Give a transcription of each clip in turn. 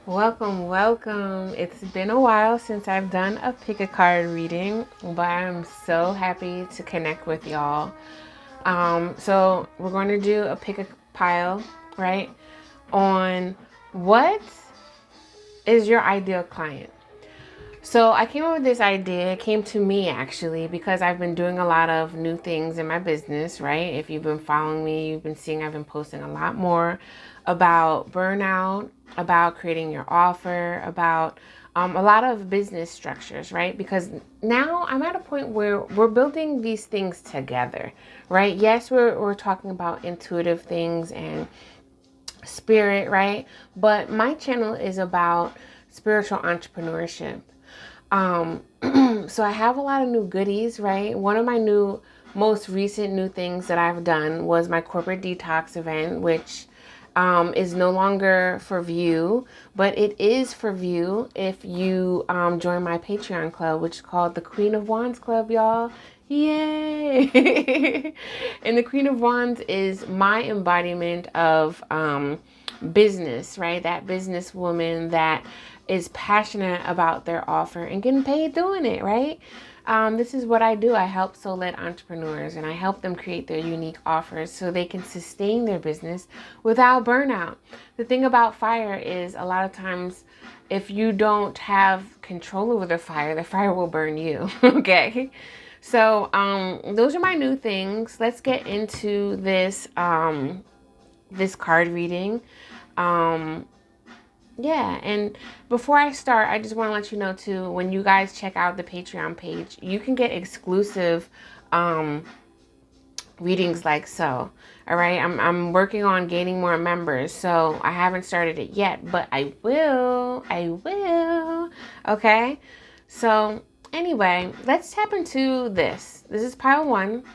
Welcome, welcome. It's been a while since I've done a pick a card reading, but I'm so happy to connect with y'all. So we're going to do a pick a pile, right? On what is your ideal client. So I came up with this idea. It came to me actually because I've been doing a lot of new things in my business, right? If you've been following me, you've been seeing I've been posting a lot more about burnout, about creating your offer, about a lot of business structures, right? Because now I'm at a point where we're building these things together, right? Yes, we're talking about intuitive things and spirit, right? But my channel is about spiritual entrepreneurship. Um, so I have a lot of new goodies, right? One of my most recent new things that I've done was my corporate detox event, which is no longer for view, but it is for view if you join my Patreon club, which is called the Queen of Wands Club, y'all. Yay! And the Queen of Wands is my embodiment of business, right? That businesswoman that is passionate about their offer and getting paid doing it, right? This is what I do. I help soul-led entrepreneurs and I help them create their unique offers so they can sustain their business without burnout. The thing about fire is a lot of times if you don't have control over the fire will burn you. Okay. So those are my new things. Let's get into this card reading. Um, yeah, and before I start, I just want to let you know too, when you guys check out the Patreon page, you can get exclusive um, readings like so. All right, I'm working on gaining more members, so I haven't started it yet, but I will. I will. Okay, so anyway, let's tap into this. This is pile one.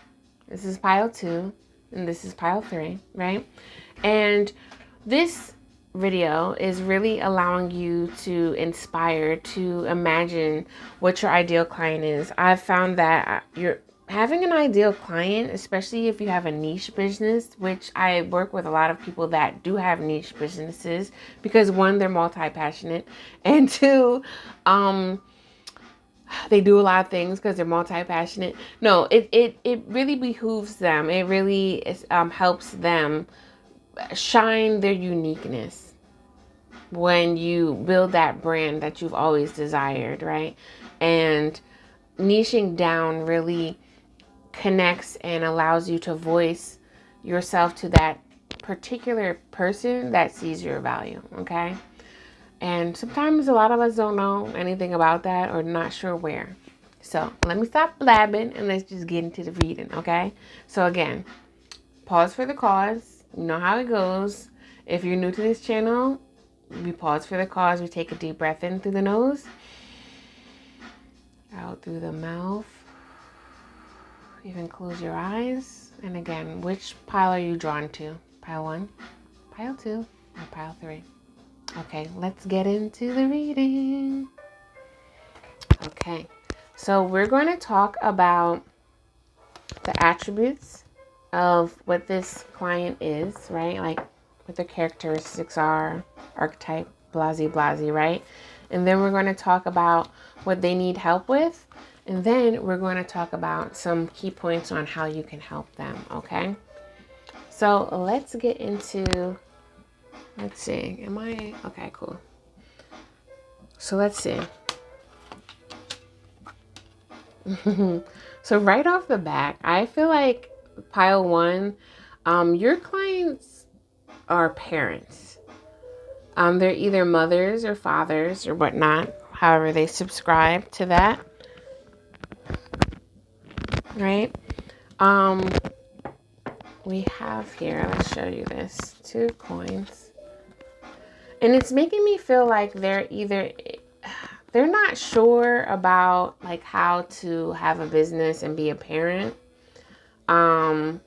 This is pile two, and this is pile three, right? And this video is really allowing you to inspire to imagine what your ideal client is. I've found that you're having an ideal client, especially if you have a niche business, which I work with a lot of people that do have niche businesses because one, they're multi-passionate, and two, they do a lot of things because they're multi-passionate. No, it really behooves them. It really helps them shine their uniqueness when you build that brand that you've always desired, right? And niching down really connects and allows you to voice yourself to that particular person that sees your value, okay? And sometimes a lot of us don't know anything about that or not sure where. So let me stop blabbing and let's just get into the reading, okay? So again, pause for the cause. You know how it goes. If you're new to this channel, we pause for the cause. We take a deep breath in through the nose, out through the mouth. You can close your eyes. And again, which pile are you drawn to? Pile one, pile two, or pile three? Okay, let's get into the reading. Okay, so we're going to talk about the attributes of what this client is, right? Like what their characteristics are, archetype, blase, right? And then we're going to talk about what they need help with. And then we're going to talk about some key points on how you can help them, okay? So let's get into, let's see, okay, cool. So let's see. So right off the bat, I feel like pile one, your clients are parents. They're either mothers or fathers or whatnot, however they subscribe to that, right? We have here, let's show you this, 2 coins. And it's making me feel like they're not sure about like how to have a business and be a parent. And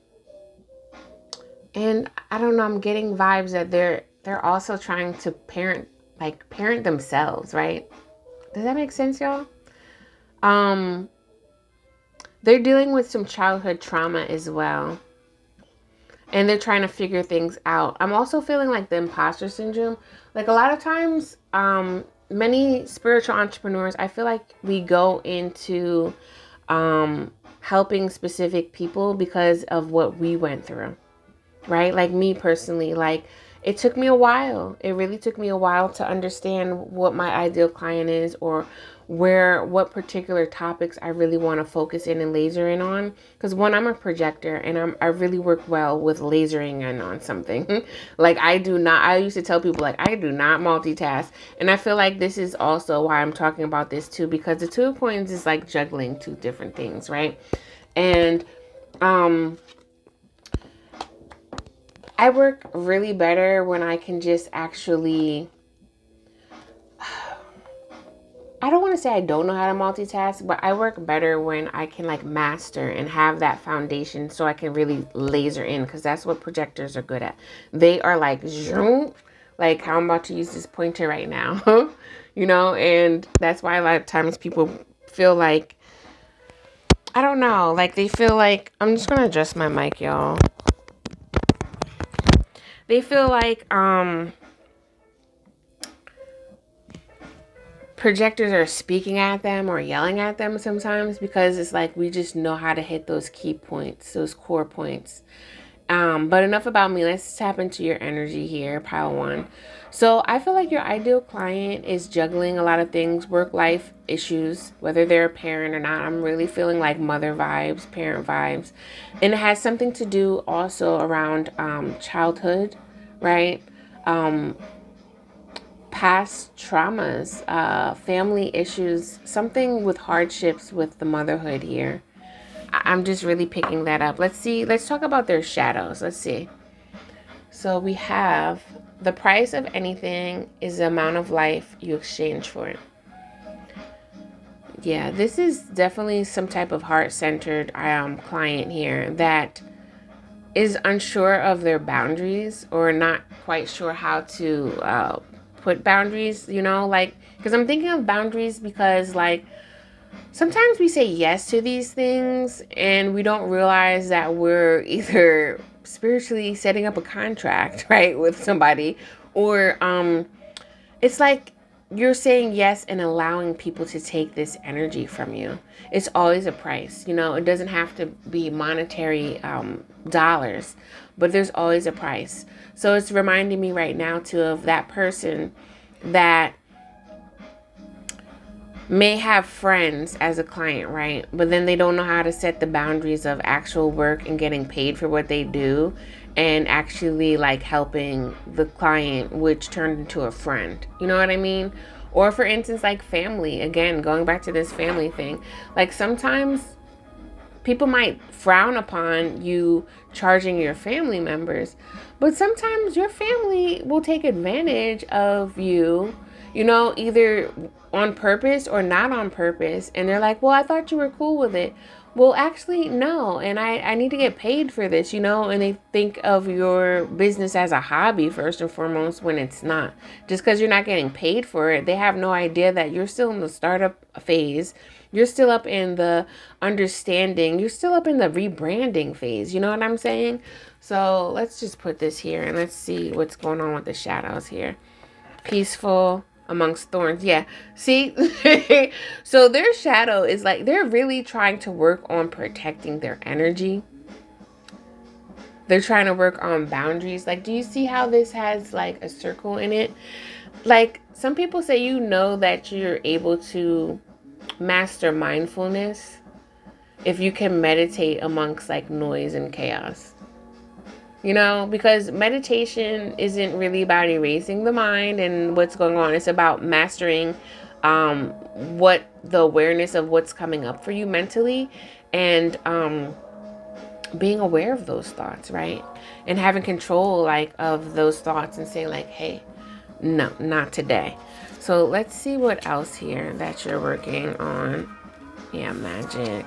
I don't know, I'm getting vibes that they're also trying to parent themselves, right? Does that make sense, y'all? They're dealing with some childhood trauma as well. and they're trying to figure things out. I'm also feeling like the imposter syndrome. Like a lot of times, many spiritual entrepreneurs, I feel like we go into helping specific people because of what we went through, right? Like me personally, like it took me a while. It really took me a while to understand what my ideal client is, or what particular topics I really want to focus in and laser in on. Because one, I'm a projector, and I really work well with lasering in on something. Like I used to tell people like I do not multitask. And I feel like this is also why I'm talking about this too, because the 2 of Coins is like juggling two different things, right? And I work really better when I can just actually, I don't want to say I don't know how to multitask, but I work better when I can like master and have that foundation so I can really laser in, because that's what projectors are good at. They are like, zoom, like how I'm about to use this pointer right now, you know, and that's why a lot of times people feel like, I don't know, like they feel like, I'm just going to adjust my mic, y'all. They feel like, projectors are speaking at them or yelling at them sometimes, because it's like we just know how to hit those key points, those core points. But enough about me. Let's tap into your energy here, pile one. So I feel like your ideal client is juggling a lot of things, work-life issues, whether they're a parent or not. I'm really feeling like mother vibes, parent vibes. And it has something to do also around childhood, right? Past traumas, family issues, something with hardships with the motherhood here. I'm just really picking that up. Let's see. Let's talk about their shadows. Let's see. So we have the price of anything is the amount of life you exchange for it. Yeah, this is definitely some type of heart-centered client here that is unsure of their boundaries, or not quite sure how to put boundaries, you know, like, because I'm thinking of boundaries because, like, sometimes we say yes to these things and we don't realize that we're either spiritually setting up a contract, right, with somebody, or it's like you're saying yes and allowing people to take this energy from you. It's always a price, you know. It doesn't have to be monetary dollars, but there's always a price. So it's reminding me right now too of that person that may have friends as a client, right? But then they don't know how to set the boundaries of actual work and getting paid for what they do, and actually like helping the client, which turned into a friend. You know what I mean? Or for instance, like family, again, going back to this family thing, like sometimes people might frown upon you charging your family members, but sometimes your family will take advantage of you, you know, either on purpose or not on purpose. And they're like, well, I thought you were cool with it. Well, actually, no. And I need to get paid for this, you know, and they think of your business as a hobby first and foremost, when it's not. Just because you're not getting paid for it, they have no idea that you're still in the startup phase. You're still up in the understanding. You're still up in the rebranding phase. You know what I'm saying? So let's just put this here and let's see what's going on with the shadows here. Peaceful amongst thorns. Yeah. See? So their shadow is like they're really trying to work on protecting their energy. They're trying to work on boundaries. Like, do you see how this has like a circle in it? Like, some people say, you know, that you're able to master mindfulness if you can meditate amongst like noise and chaos. You know, because meditation isn't really about erasing the mind and what's going on. It's about mastering what the awareness of what's coming up for you mentally, and being aware of those thoughts, right? And having control like of those thoughts and saying like, hey, no, not today. So let's see what else here that you're working on. Yeah, magic,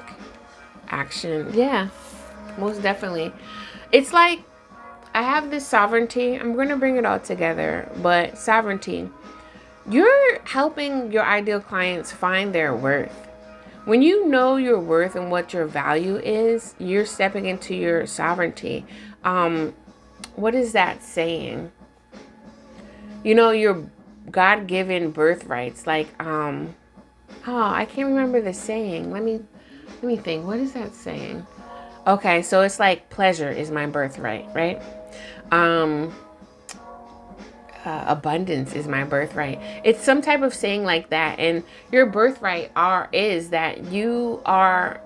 action. Yeah, most definitely. It's like I have this sovereignty. I'm going to bring it all together, but sovereignty. You're helping your ideal clients find their worth. When you know your worth and what your value is, you're stepping into your sovereignty. what is that saying? You know, your God-given birthrights. Like, I can't remember the saying. Let me think. What is that saying? Okay, so it's like pleasure is my birthright, right? Um, abundance is my birthright. It's some type of saying like that, and your birthright is that you are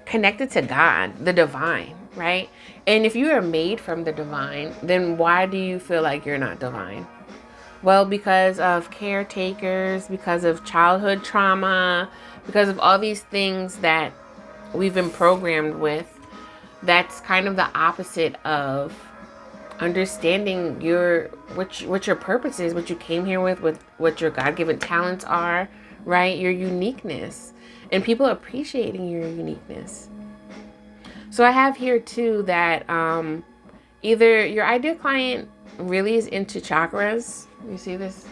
connected to God, the divine, right? And if you are made from the divine, then why do you feel like you're not divine? Well, because of caretakers, because of childhood trauma, because of all these things that we've been programmed with. That's kind of the opposite of understanding what your purpose is, what you came here with, what your God-given talents are, right? Your uniqueness, and people appreciating your uniqueness. So I have here too that either your ideal client really is into chakras. You see this?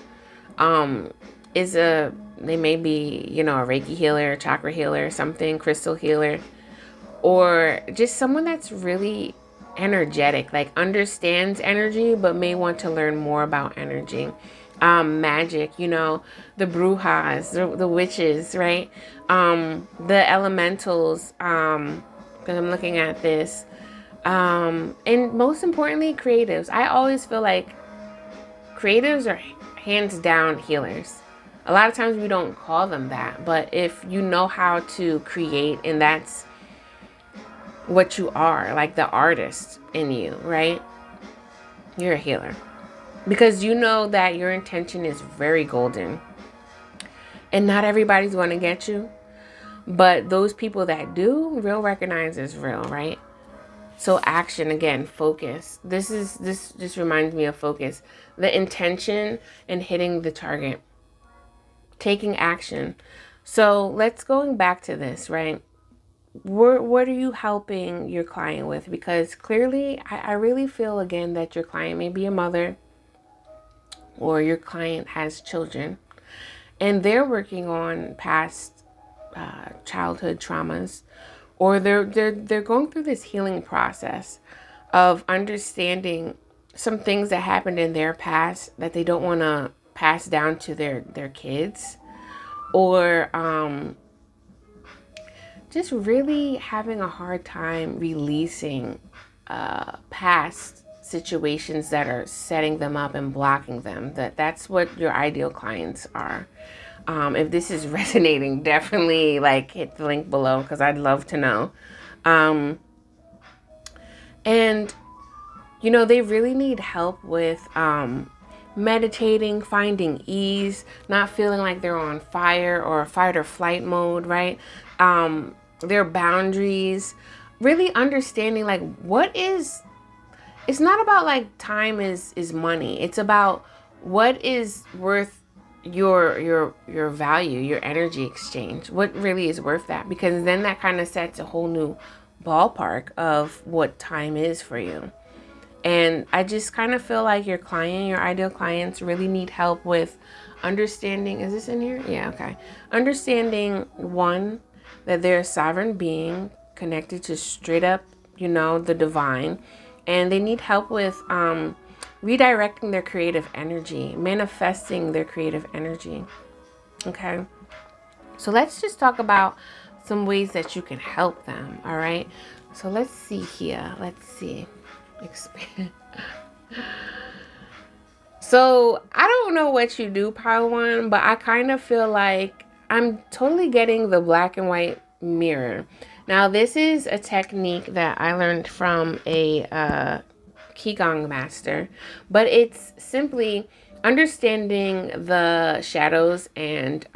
Um, they may be, you know, a Reiki healer, chakra healer, something, crystal healer, or just someone that's really energetic, like understands energy, but may want to learn more about energy. Magic, you know, the brujas, the witches, right? The elementals, because I'm looking at this. And most importantly, creatives. I always feel like creatives are hands down healers. A lot of times we don't call them that, but if you know how to create, and that's what you are, like the artist in you, right? You're a healer. Because you know that your intention is very golden. And not everybody's going to get you. But those people that do, real recognize is real, right? So action again, focus. This just reminds me of focus. The intention and hitting the target. Taking action. So let's going back to this, right? What are you helping your client with? Because clearly, I really feel again that your client may be a mother or your client has children and they're working on past childhood traumas, or they're going through this healing process of understanding some things that happened in their past that they don't want to pass down to their kids, or just really having a hard time releasing past situations that are setting them up and blocking them. That's what your ideal clients are. If this is resonating, definitely like hit the link below because I'd love to know. And you know, they really need help with meditating, finding ease, not feeling like they're on fire or fight or flight mode, right? Their boundaries, really understanding like it's not about like time is money. It's about what is worth your value, your energy exchange. What really is worth that? Because then that kind of sets a whole new ballpark of what time is for you. And I just kind of feel like your ideal clients really need help with understanding. Is this in here? Yeah, okay. Understanding one, that they're a sovereign being connected to straight up, you know, the divine. And they need help with redirecting their creative energy, manifesting their creative energy. Okay. So let's just talk about some ways that you can help them. All right. So let's see here. Let's see. Expand. So I don't know what you do, pile one, but I kind of feel like I'm totally getting the black and white mirror. Now, this is a technique that I learned from a Qigong master, but it's simply understanding the shadows and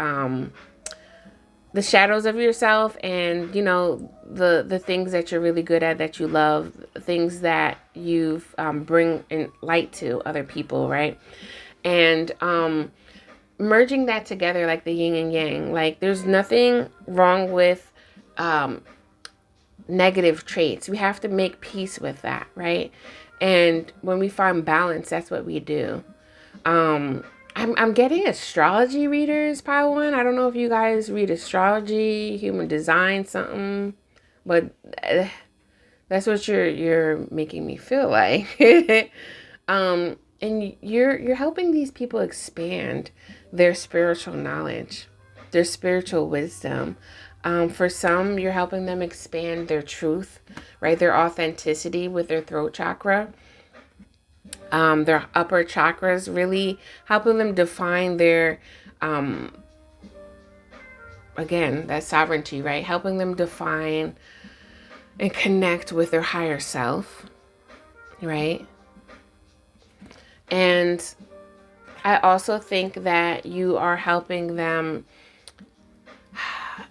the shadows of yourself, and you know the things that you're really good at, that you love, things that you've bring in light to other people, right? And merging that together like the yin and yang. Like there's nothing wrong with negative traits. We have to make peace with that, right? And when we find balance, that's what we do. I'm getting astrology readers, pile one. I don't know if you guys read astrology, human design, something, but That's what you're making me feel like. And you're helping these people expand their spiritual knowledge, their spiritual wisdom. For some, you're helping them expand their truth, right? Their authenticity with their throat chakra, their upper chakras, really helping them define their, again, that sovereignty, right? Helping them define and connect with their higher self, right? And I also think that you are helping them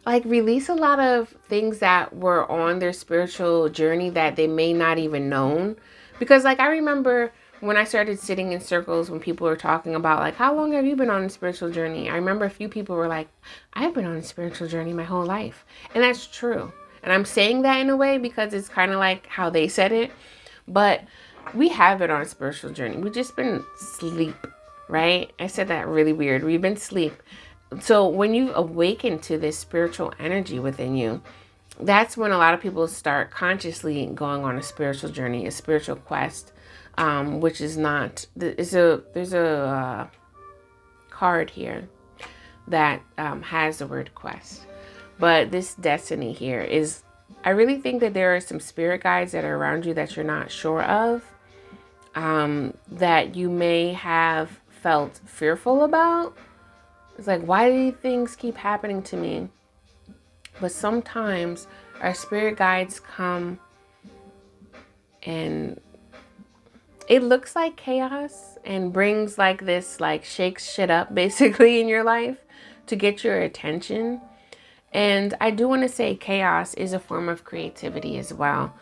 like release a lot of things that were on their spiritual journey that they may not even known. Because like I remember when I started sitting in circles when people were talking about like, how long have you been on a spiritual journey? I remember a few people were like, I've been on a spiritual journey my whole life. And that's true. And I'm saying that in a way because it's kind of like how they said it. But we have been on a spiritual journey. We've just been asleep, right? I said that really weird. We've been asleep. So when you awaken to this spiritual energy within you, that's when a lot of people start consciously going on a spiritual journey, a spiritual quest, which is not, there's a card here that has the word quest. But this destiny here is, I really think that there are some spirit guides that are around you that you're not sure of, that you may have felt fearful about. It's like, why do things keep happening to me? But sometimes our spirit guides come and it looks like chaos and brings like this, like shakes shit up basically in your life to get your attention. And I do want to say chaos is a form of creativity as well.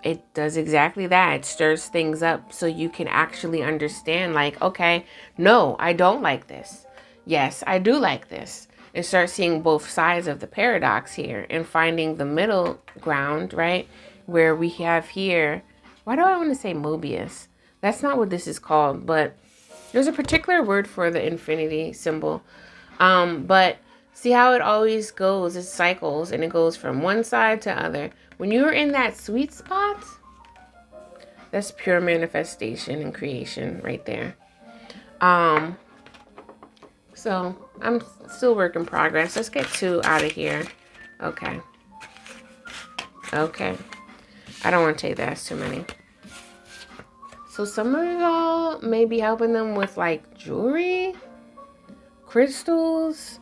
It does exactly that. It stirs things up so you can actually understand like, okay, no, I don't like this. Yes, I do like this. And start seeing both sides of the paradox here and finding the middle ground, right? Where we have here, why do I want to say Mobius? That's not what this is called, but there's a particular word for the infinity symbol. But see how it always goes, it cycles and it goes from one side to other. When you're in that sweet spot, that's pure manifestation and creation right there. So I'm still work in progress. Let's get 2 out of here. Okay. I don't want to take that. That's too many. So some of y'all may be helping them with like jewelry, crystals,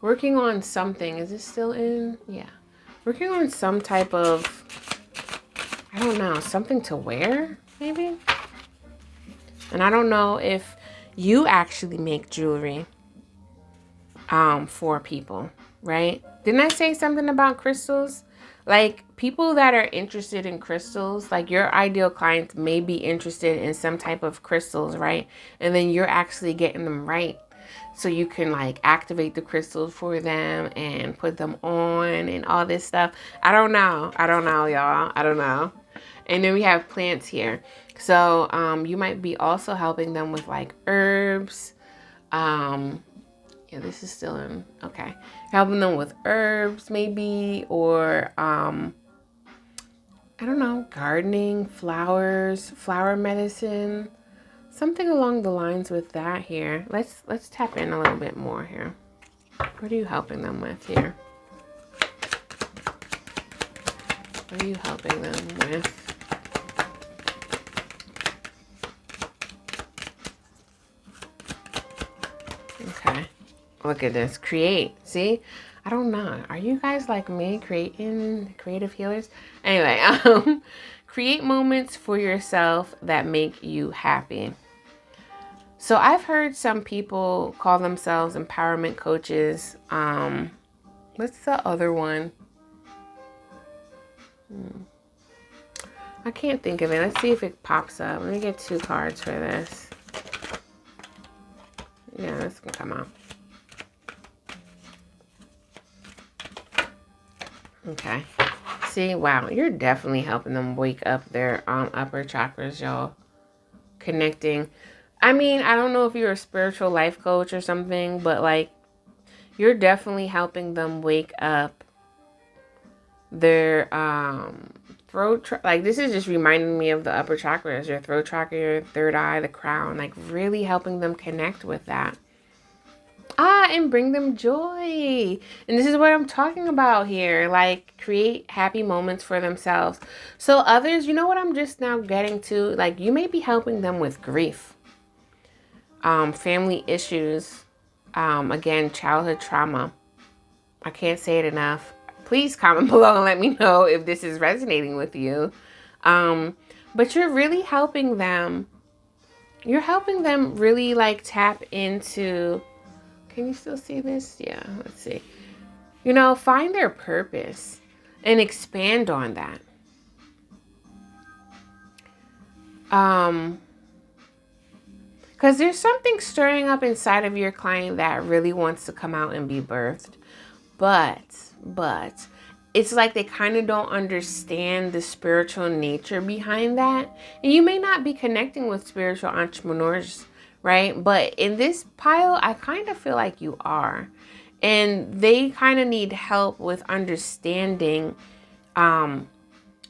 working on something. Is this still in? Yeah. Working on some type of, I don't know, something to wear, maybe? And I don't know if you actually make jewelry for people, right? Didn't I say something about crystals? Like people that are interested in crystals, like your ideal clients may be interested in some type of crystals, right? And then you're actually getting them right. So you can like activate the crystals for them and put them on and all this stuff. I don't know, y'all. I don't know. And then we have plants here. So you might be also helping them with like herbs. Yeah, this is still in, okay. Helping them with herbs maybe, or I don't know, gardening, flowers, flower medicine, something along the lines with that here. Let's tap in a little bit more here. What are you helping them with here? What are you helping them with? Okay. Look at this. Create. See? I don't know. Are you guys like me, creative healers? Anyway, create moments for yourself that make you happy. So I've heard some people call themselves empowerment coaches. What's the other one? I can't think of it. Let's see if it pops up. Let me get 2 cards for this. Yeah, this can come out. Okay. See, wow, you're definitely helping them wake up their upper chakras, y'all. Connecting. I mean, I don't know if you're a spiritual life coach or something, but like you're definitely helping them wake up their throat, like this is just reminding me of the upper chakras, your throat chakra, your third eye, the crown, like really helping them connect with that. And bring them joy. And this is what I'm talking about here. Like, create happy moments for themselves. So others, you know what I'm just now getting to? Like, you may be helping them with grief, family issues, again, childhood trauma. I can't say it enough. Please comment below and let me know if this is resonating with you. But you're really helping them. You're helping them really like tap into. Can you still see this? Yeah, let's see. You know, find their purpose and expand on that. Because there's something stirring up inside of your client that really wants to come out and be birthed. But it's like they kind of don't understand the spiritual nature behind that. And you may not be connecting with spiritual entrepreneurs, right? But in this pile, I kind of feel like you are. And they kind of need help with understanding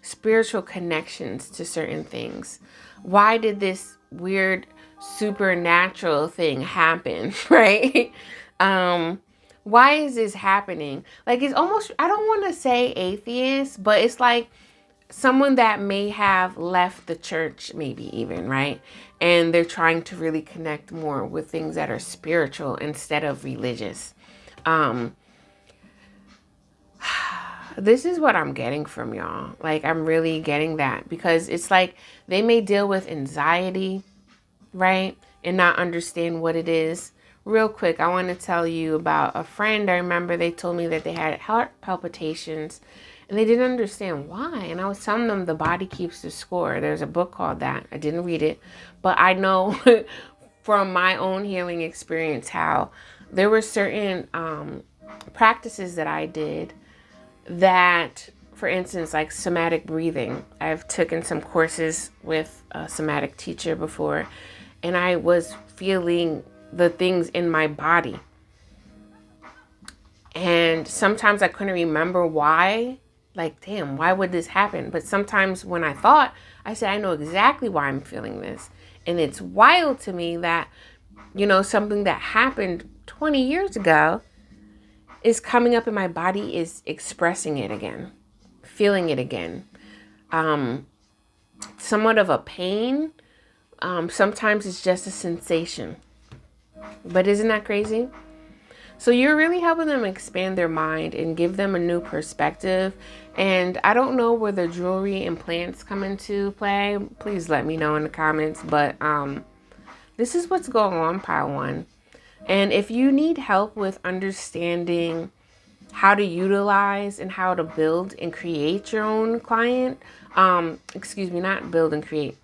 spiritual connections to certain things. Why did this weird supernatural thing happen, right? Why is this happening? Like, it's almost, I don't want to say atheist, but it's like someone that may have left the church, maybe even, right? And they're trying to really connect more with things that are spiritual instead of religious. This is what I'm getting from y'all. Like, I'm really getting that because it's like they may deal with anxiety, right? And not understand what it is. Real quick, I want to tell you about a friend. I remember they told me that they had heart palpitations and they didn't understand why. And I was telling them the body keeps the score. There's a book called that. I didn't read it, but I know from my own healing experience how there were certain practices that I did that, for instance, like somatic breathing. I've taken some courses with a somatic teacher before, and I was feeling the things in my body. And sometimes I couldn't remember why. Like, damn, why would this happen? But sometimes when I thought, I said, I know exactly why I'm feeling this. And it's wild to me that, you know, something that happened 20 years ago is coming up in my body, is expressing it again, feeling it again. Somewhat of a pain. Sometimes it's just a sensation. But isn't that crazy? So you're really helping them expand their mind and give them a new perspective. And I don't know where the jewelry and plants come into play. Please let me know in the comments. But this is what's going on, pile one. And if you need help with understanding how to utilize and how to build and create your own client, not build and create,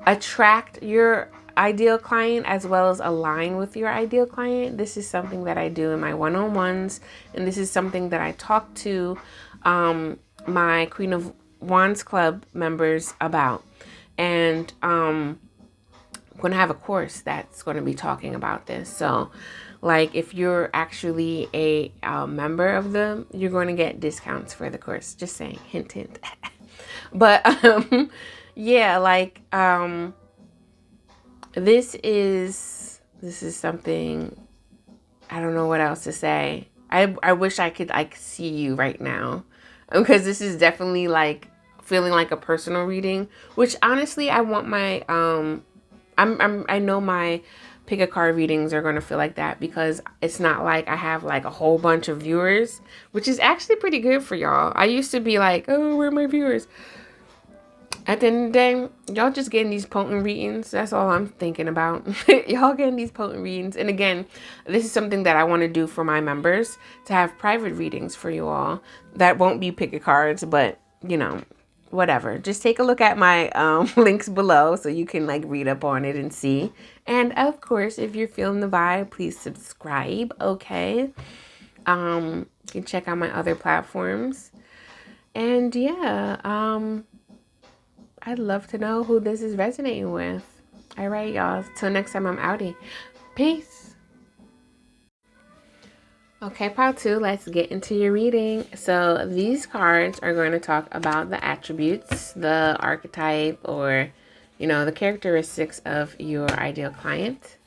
attract your ideal client as well as align with your ideal client. This is something that I do in my one-on-ones, and this is something that I talk to my Queen of Wands Club members about. And I'm going to have a course that's going to be talking about this. So like if you're actually a member of them, you're going to get discounts for the course. Just saying, hint, hint. But yeah, like this is something, I don't know what else to say. I wish I could like see you right now, because this is definitely like feeling like a personal reading, which honestly I want my I know my pick a card readings are going to feel like that, because it's not like I have like a whole bunch of viewers, which is actually pretty good for y'all. I used to be like, oh, where are my viewers? At the end of the day, y'all just getting these potent readings. That's all I'm thinking about. Y'all getting these potent readings. And again, this is something that I want to do for my members, to have private readings for you all. That won't be pick a cards, but you know, whatever. Just take a look at my links below so you can like read up on it and see. And of course, if you're feeling the vibe, please subscribe. Okay. You can check out my other platforms. And yeah, I'd love to know who this is resonating with. All right, y'all. Till next time, I'm outie. Peace. Okay, part two, let's get into your reading. So these cards are going to talk about the attributes, the archetype, or, the characteristics of your ideal client.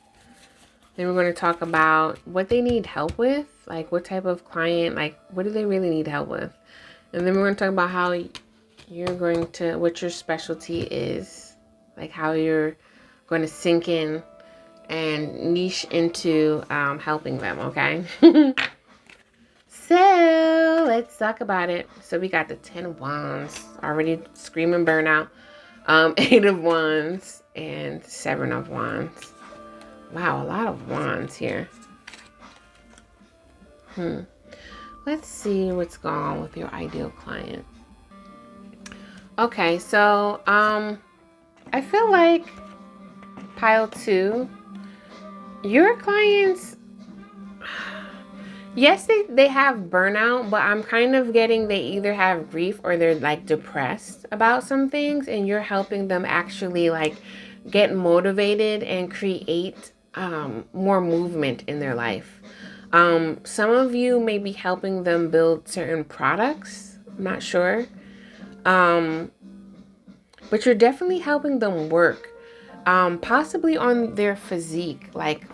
Then we're going to talk about what they need help with, like what type of client, like what do they really need help with. And then we're going to talk about how what your specialty is, like how you're going to sink in and niche into helping them, okay? So let's talk about it. So we got the 10 of Wands, already screaming burnout. 8 of Wands and 7 of Wands. Wow, a lot of wands here. Let's see what's going on with your ideal client. Okay, so I feel like pile 2, your clients, yes, they have burnout, but I'm kind of getting they either have grief or they're like depressed about some things, and you're helping them actually like get motivated and create more movement in their life. Some of you may be helping them build certain products. I'm not sure. But you're definitely helping them work. Possibly on their physique, like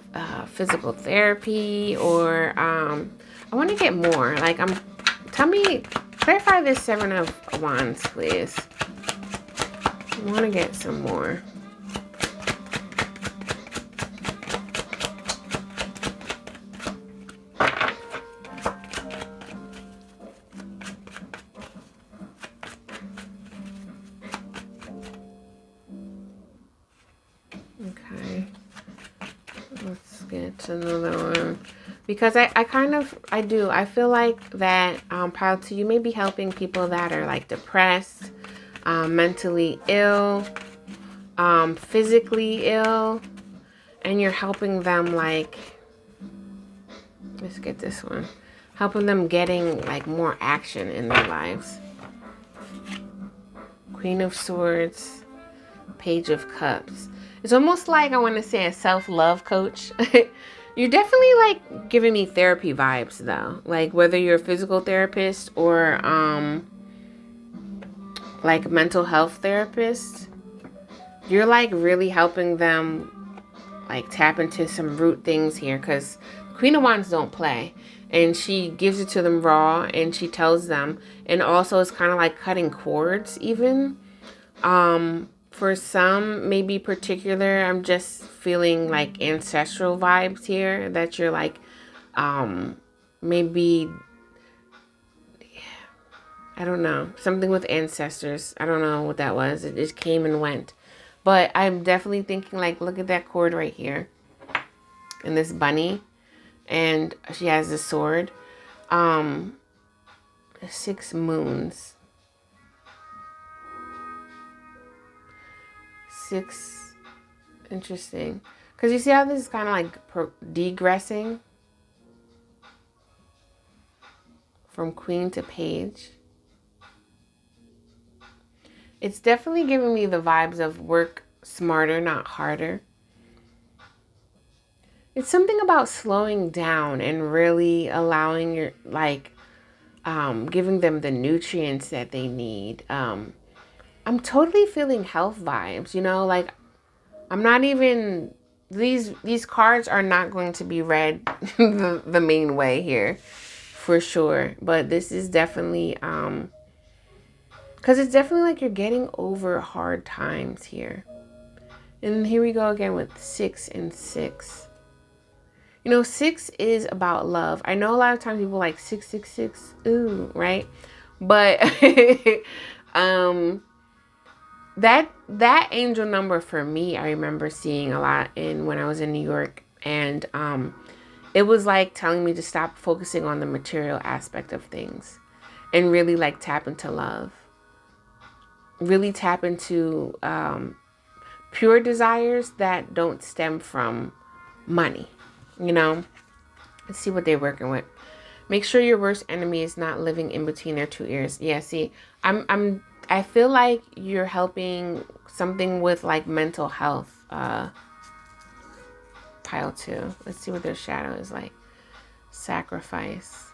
physical therapy, or I want to get more. Like, clarify this 7 of Wands, please. I want to get some more. Okay. Let's get another one. Because I feel like that pile 2, you may be helping people that are like depressed, mentally ill, physically ill, and you're helping them like, let's get this one, helping them getting like more action in their lives. Queen of Swords, Page of Cups. It's almost like I want to say a self-love coach. You're definitely like giving me therapy vibes though. Like whether you're a physical therapist or like mental health therapist, you're like really helping them like tap into some root things here, because Queen of Wands don't play, and she gives it to them raw, and she tells them, and also it's kind of like cutting cords even. For some, maybe particular, I'm just feeling like ancestral vibes here, that you're like, maybe, I don't know, something with ancestors. I don't know what that was. It just came and went. But I'm definitely thinking like, look at that cord right here. And this bunny. And she has the sword. 6 moons. 6. Interesting. Because you see how this is kind of like degressing from queen to page. It's definitely giving me the vibes of work smarter, not harder. It's something about slowing down and really allowing your, like, giving them the nutrients that they need. I'm totally feeling health vibes, like I'm not even, these cards are not going to be read the main way here for sure. But this is definitely, because it's definitely like you're getting over hard times here. And here we go again with 6 and 6. 6 is about love. I know a lot of times people like 666, ooh, right? But that angel number for me, I remember seeing a lot when I was in New York, and it was like telling me to stop focusing on the material aspect of things and really like tap into love. Really tap into pure desires that don't stem from money. Let's see what they're working with. Make sure your worst enemy is not living in between their 2 ears. Yeah, see, I feel like you're helping something with like mental health. Pile 2. Let's see what their shadow is like. Sacrifice.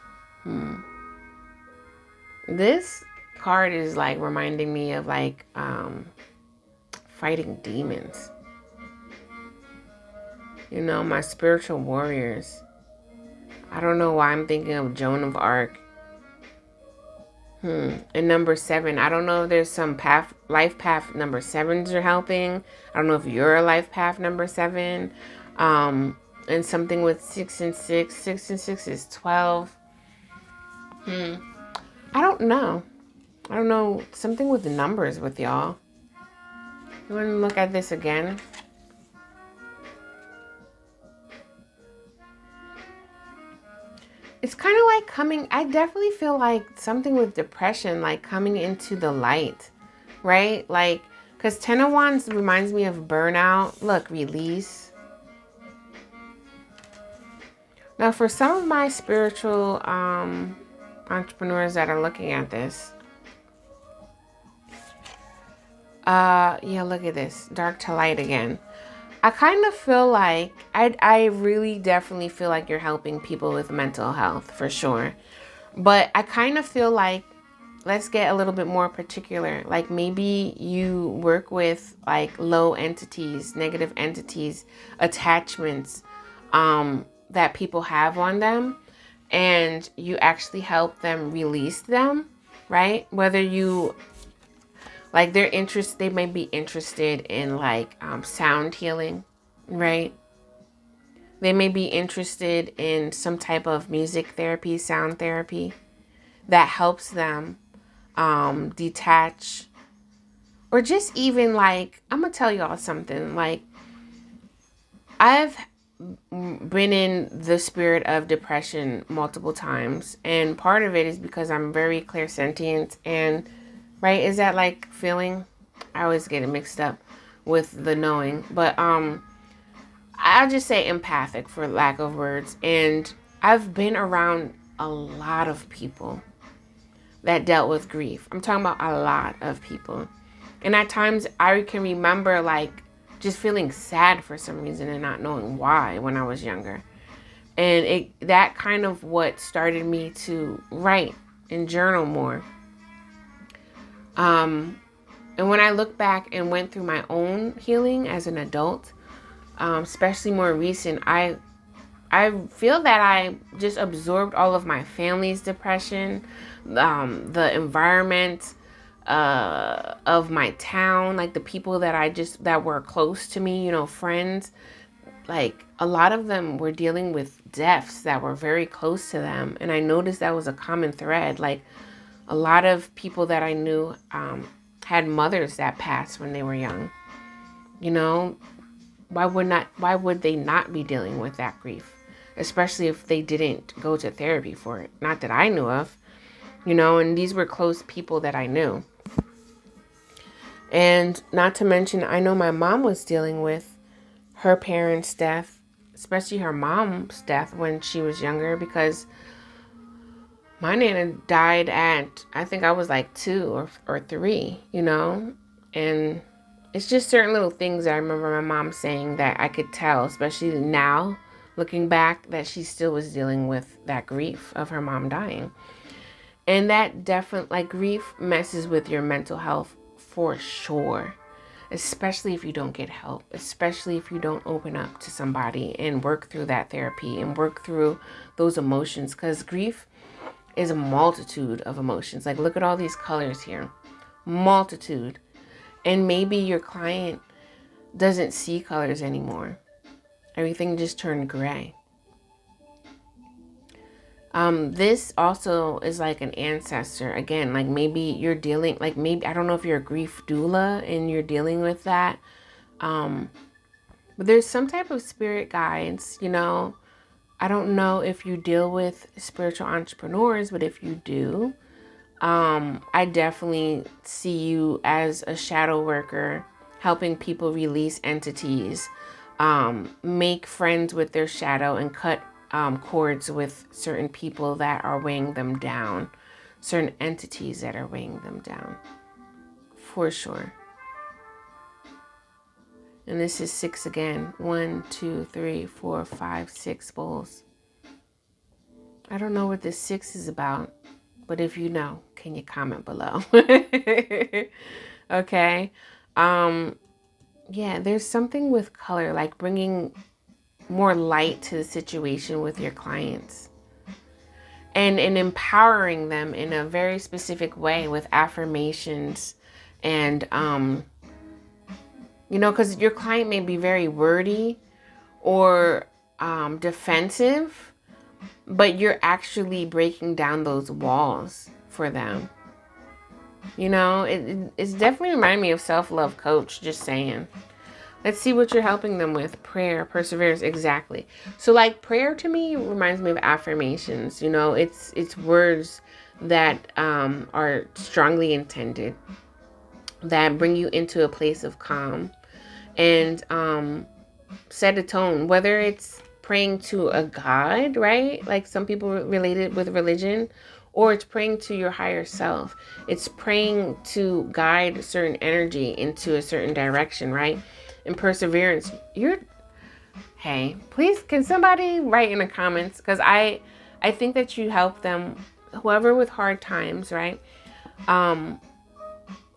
This card is like reminding me of like fighting demons. You know, my spiritual warriors. I don't know why I'm thinking of Joan of Arc. And number 7, I don't know if there's some life path number 7s are helping. I don't know if you're a life path number 7. And something with 6 and 6. 6 and 6 is 12. I don't know. I don't know. Something with the numbers with y'all. You want to look at this again? It's kind of like I definitely feel like something with depression, like coming into the light, right? Like, because 10 of Wands reminds me of burnout. Look, release. Now, for some of my spiritual entrepreneurs that are looking at this, yeah, look at this. Dark to light again. I kind of feel like, I really definitely feel like you're helping people with mental health, for sure. But I kind of feel like, let's get a little bit more particular. Like maybe you work with like low entities, negative entities, attachments that people have on them. And you actually help them release them, right? Whether you like they may be interested in like sound healing, right? They may be interested in some type of music therapy, sound therapy that helps them detach, or just even like, I'm gonna tell y'all something. Like, I've been in the spirit of depression multiple times, and part of it is because I'm very clairsentient, and right, is that like feeling? I always get it mixed up with the knowing, but I'll just say empathic for lack of words. And I've been around a lot of people that dealt with grief. I'm talking about a lot of people. And at times I can remember like just feeling sad for some reason and not knowing why when I was younger. And that kind of what started me to write and journal more. And when I look back and went through my own healing as an adult, especially more recent, I feel that I just absorbed all of my family's depression, the environment of my town, like the people that were close to me, you know, friends. Like a lot of them were dealing with deaths that were very close to them, and I noticed that was a common thread. Like a lot of people that I knew had mothers that passed when they were young. You know, why would they not be dealing with that grief? Especially if they didn't go to therapy for it. Not that I knew of, you know, and these were close people that I knew. And not to mention, I know my mom was dealing with her parents' death, especially her mom's death when she was younger, because my nana died at, I think I was like 2 or 3, you know, and it's just certain little things that I remember my mom saying that I could tell, especially now, looking back, that she still was dealing with that grief of her mom dying. And that definitely, like, grief messes with your mental health for sure, especially if you don't get help, especially if you don't open up to somebody and work through that therapy and work through those emotions, because grief is a multitude of emotions. Like, look at all these colors here. Multitude. And maybe your client doesn't see colors anymore. Everything just turned gray. This also is like an ancestor. Again, like maybe you're dealing, like maybe, I don't know if you're a grief doula and you're dealing with that. But there's some type of spirit guides, you know. I don't know if you deal with spiritual entrepreneurs, but if you do, I definitely see you as a shadow worker, helping people release entities, make friends with their shadow, and cut cords with certain people that are weighing them down, certain entities that are weighing them down, for sure. And this is 6 again. 1, 2, 3, 4, 5, 6 bowls. I don't know what this 6 is about, but if you know, can you comment below? Okay. Yeah, there's something with color, like bringing more light to the situation with your clients. And empowering them in a very specific way with affirmations and because your client may be very wordy or defensive, but you're actually breaking down those walls for them. It's definitely reminding me of self-love coach, just saying. Let's see what you're helping them with. Prayer, perseverance, exactly. So like prayer to me reminds me of affirmations. It's words that are strongly intended, that bring you into a place of calm and set a tone, whether it's praying to a God, right? Like some people relate it with religion, or it's praying to your higher self. It's praying to guide certain energy into a certain direction, right? And perseverance, hey, please, can somebody write in the comments? Because I think that you help them, whoever with hard times, right? And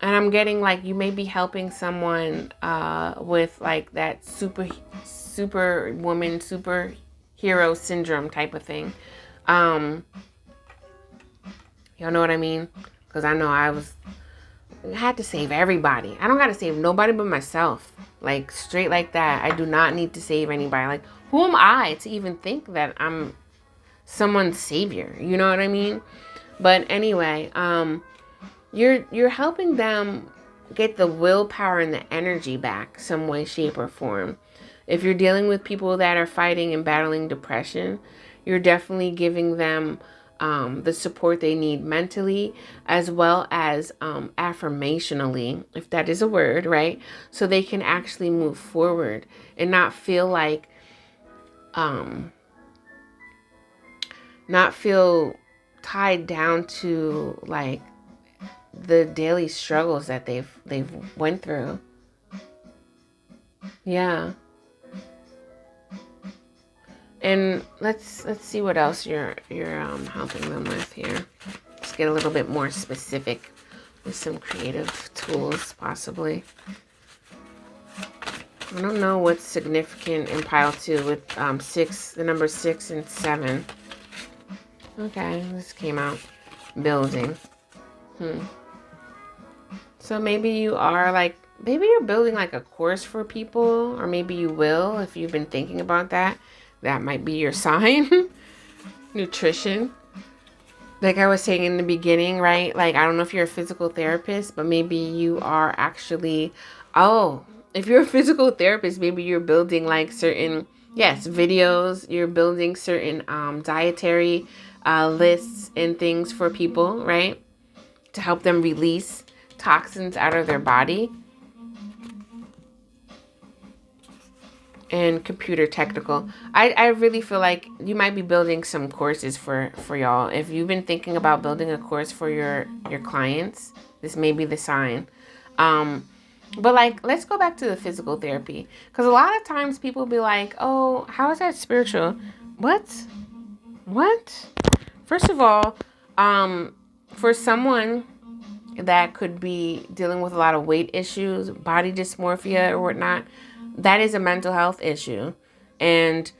I'm getting like you may be helping someone with like that super woman, superhero syndrome type of thing. Y'all know what I mean? Because I know I had to save everybody. I don't got to save nobody but myself. Like straight like that. I do not need to save anybody. Like who am I to even think that I'm someone's savior? You know what I mean? But anyway, you're helping them get the willpower and the energy back some way, shape, or form. If you're dealing with people that are fighting and battling depression, you're definitely giving them the support they need mentally as well as affirmationally, if that is a word, right? So they can actually move forward and not feel tied down to like the daily struggles that they've went through. Yeah. And let's see what else you're helping them with here. Let's get a little bit more specific with some creative tools, possibly. I don't know what's significant in pile 2 with the number 6 and 7. Okay, this came out. Building. So maybe you're building like a course for people, or maybe you will, if you've been thinking about that. That might be your sign. Nutrition. Like I was saying in the beginning, right? Like, I don't know if you're a physical therapist, but maybe you are actually, if you're a physical therapist, maybe you're building like certain, videos. You're building certain dietary lists and things for people, right? To help them release toxins out of their body. And computer technical. I really feel like you might be building some courses for y'all. If you've been thinking about building a course for your clients, this may be the sign. But like, let's go back to the physical therapy. Because a lot of times people be like, oh, how is that spiritual? What? First of all, for someone that could be dealing with a lot of weight issues, body dysmorphia or whatnot, that is a mental health issue. And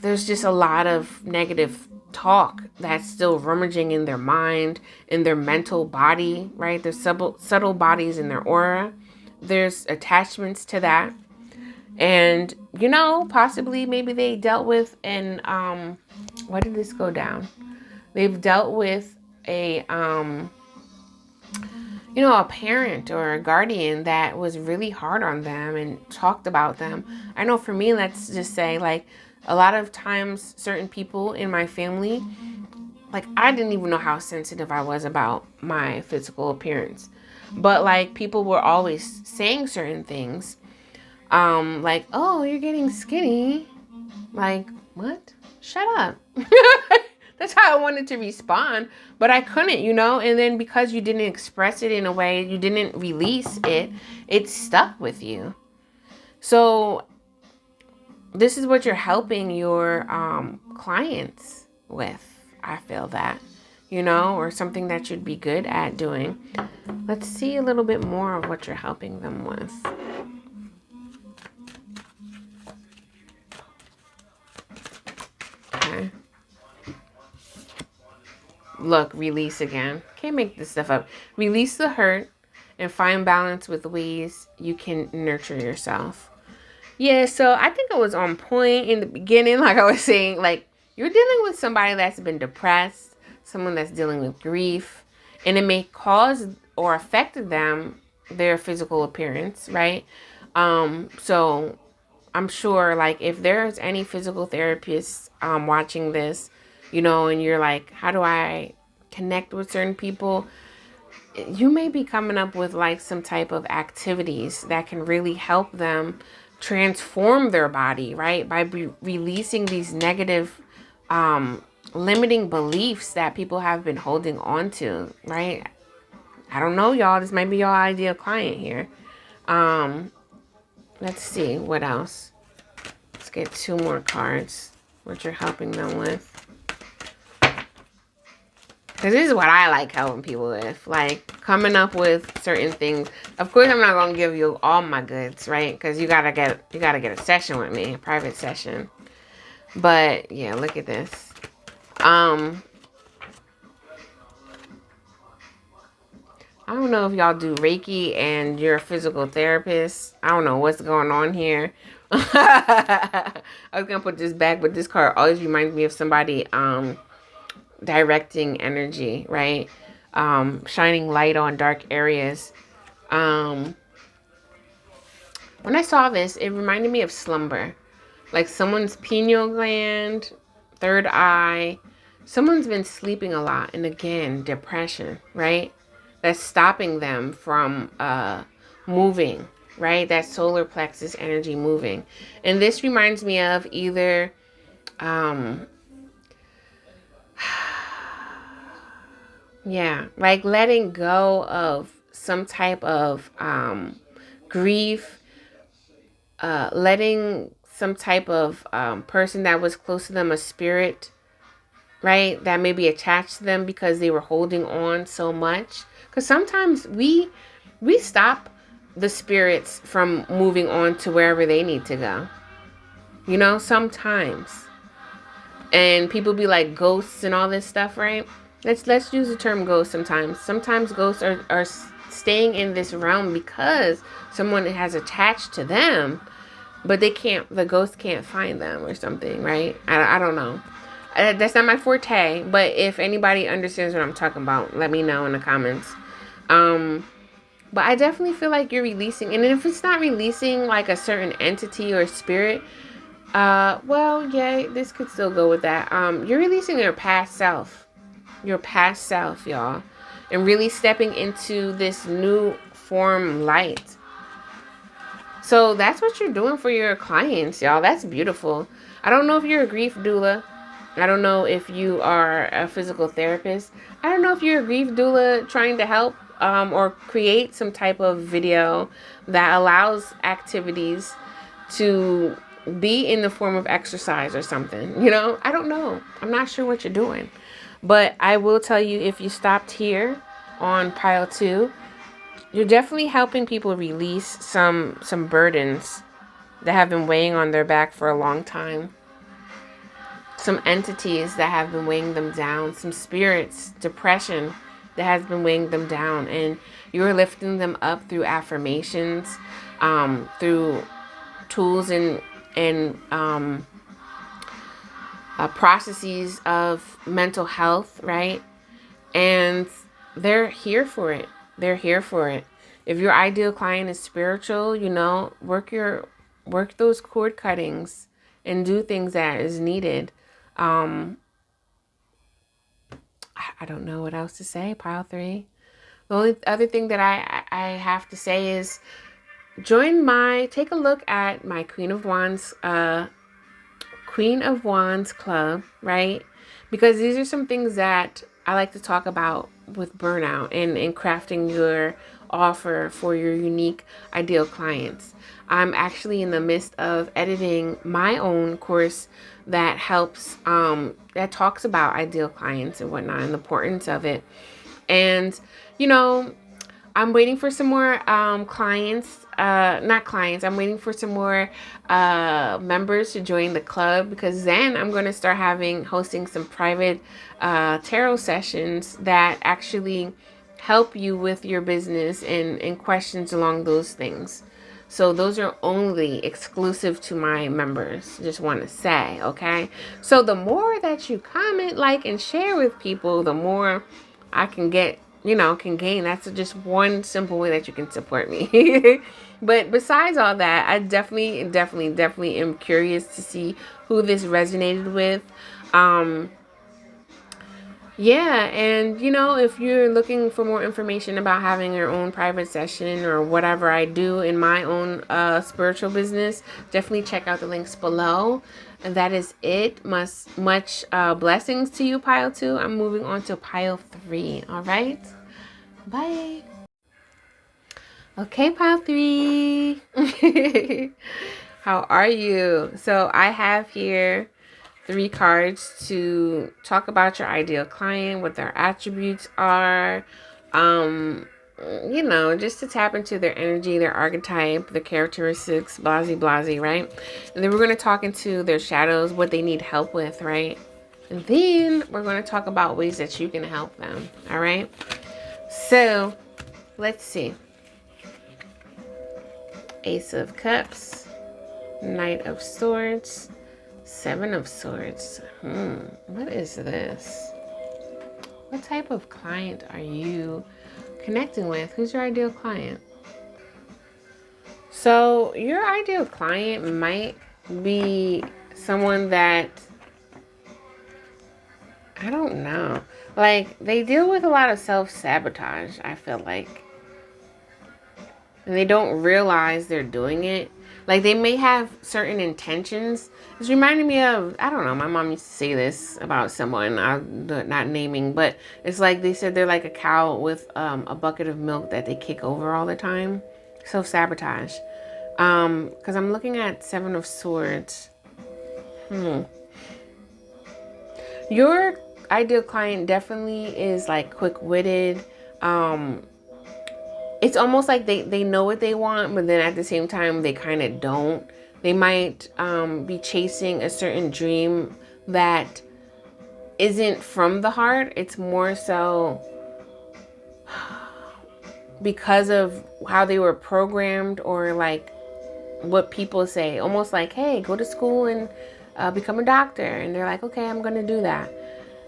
there's just a lot of negative talk that's still rummaging in their mind, in their mental body, right? There's subtle bodies in their aura. There's attachments to that. And, possibly maybe they dealt with why did this go down? They've dealt with a parent or a guardian that was really hard on them and talked about them. I know for me, let's just say, like, a lot of times certain people in my family, like, I didn't even know how sensitive I was about my physical appearance. But, like, people were always saying certain things, like, oh, you're getting skinny. Like, what? Shut up. That's how I wanted to respond, but I couldn't, and then because you didn't express it in a way, you didn't release it, it stuck with you. So this is what you're helping your clients with. I feel that, you know, or something that you'd be good at doing. Let's see a little bit more of what you're helping them with. Okay. Look, release again. Can't make this stuff up. Release the hurt and find balance with ways you can nurture yourself. Yeah, so I think it was on point in the beginning, like I was saying, like you're dealing with somebody that's been depressed, someone that's dealing with grief, and it may cause or affect them, their physical appearance, right? So I'm sure like if there's any physical therapists watching this, you know, and you're like, how do I connect with certain people? You may be coming up with like some type of activities that can really help them transform their body, right? By releasing these negative limiting beliefs that people have been holding on to, right? I don't know, y'all. This might be your ideal client here. Let's see what else. Let's get 2 more cards. What you're helping them with. Because this is what I like helping people with. Like, coming up with certain things. Of course, I'm not going to give you all my goods, right? Because you gotta get a session with me. A private session. But, yeah, look at this. I don't know if y'all do Reiki and you're a physical therapist. I don't know what's going on here. I was going to put this back, but this card always reminds me of somebody directing energy, right? Shining light on dark areas. When I saw this, it reminded me of slumber. Like someone's pineal gland, third eye. Someone's been sleeping a lot. And again, depression, right? That's stopping them from moving, right? That solar plexus energy moving. And this reminds me of either yeah, like letting go of some type of grief, letting some type of person that was close to them, a spirit, right, that may be attached to them because they were holding on so much. Because sometimes we stop the spirits from moving on to wherever they need to go. You know, sometimes. And people be like ghosts and all this stuff, right? Let's use the term ghost sometimes. Sometimes ghosts are staying in this realm because someone has attached to them, but the ghost can't find them or something, right? I don't know. That's not my forte, but if anybody understands what I'm talking about, let me know in the comments. But I definitely feel like you're releasing, and if it's not releasing like a certain entity or spirit, well, yeah, this could still go with that. You're releasing your past self, y'all, and really stepping into this new form light. So that's what you're doing for your clients, y'all. That's beautiful. I don't know if you're a grief doula. I don't know if you are a physical therapist. I don't know if you're a grief doula trying to help or create some type of video that allows activities to be in the form of exercise or something. You know, I don't know. I'm not sure what you're doing. But I will tell you, if you stopped here on pile 2, you're definitely helping people release some burdens that have been weighing on their back for a long time. Some entities that have been weighing them down. Some spirits, depression that has been weighing them down. And you're lifting them up through affirmations, through tools and processes of mental health, right? And they're here for it. They're here for it. If your ideal client is spiritual, you know, work those cord cuttings and do things that is needed. I don't know what else to say. Pile 3. The only other thing that I have to say is take a look at my Queen of Wands Club, right? Because these are some things that I like to talk about with burnout and crafting your offer for your unique ideal clients. I'm actually in the midst of editing my own course that helps, that talks about ideal clients and whatnot and the importance of it. And, you know, I'm waiting for some more clients, not clients. I'm waiting for some more members to join the club, because then I'm going to start hosting some private tarot sessions that actually help you with your business and questions along those things. So those are only exclusive to my members. Just want to say, okay? So the more that you comment, like, and share with people, the more I can get, can gain. That's just one simple way that you can support me. But besides all that, I definitely am curious to see who this resonated with. Yeah, and if you're looking for more information about having your own private session or whatever I do in my own spiritual business, definitely check out the links below. And that is it. Much blessings to you, pile 2. I'm moving on to pile 3. All right. Bye. Okay, pile 3. How are you? So I have here 3 cards to talk about your ideal client, what their attributes are, just to tap into their energy, their archetype, their characteristics, blasey, right? And then we're going to talk into their shadows, what they need help with, right? And then we're going to talk about ways that you can help them, all right? So let's see. Ace of Cups, Knight of Swords, 7 of Swords. What is this? What type of client are you connecting with? Who's your ideal client? So your ideal client might be someone that, I don't know, like they deal with a lot of self-sabotage, I feel like. And they don't realize they're doing it. Like they may have certain intentions. It's reminding me of, I don't know, my mom used to say this about someone, I'm not naming, but it's like they said they're like a cow with a bucket of milk that they kick over all the time. Self-sabotage. Because I'm looking at 7 of Swords. Your ideal client definitely is like quick-witted. It's almost like they know what they want, but then at the same time, they kind of don't. They might be chasing a certain dream that isn't from the heart. It's more so because of how they were programmed, or like what people say. Almost like, hey, go to school and become a doctor. And they're like, okay, I'm going to do that.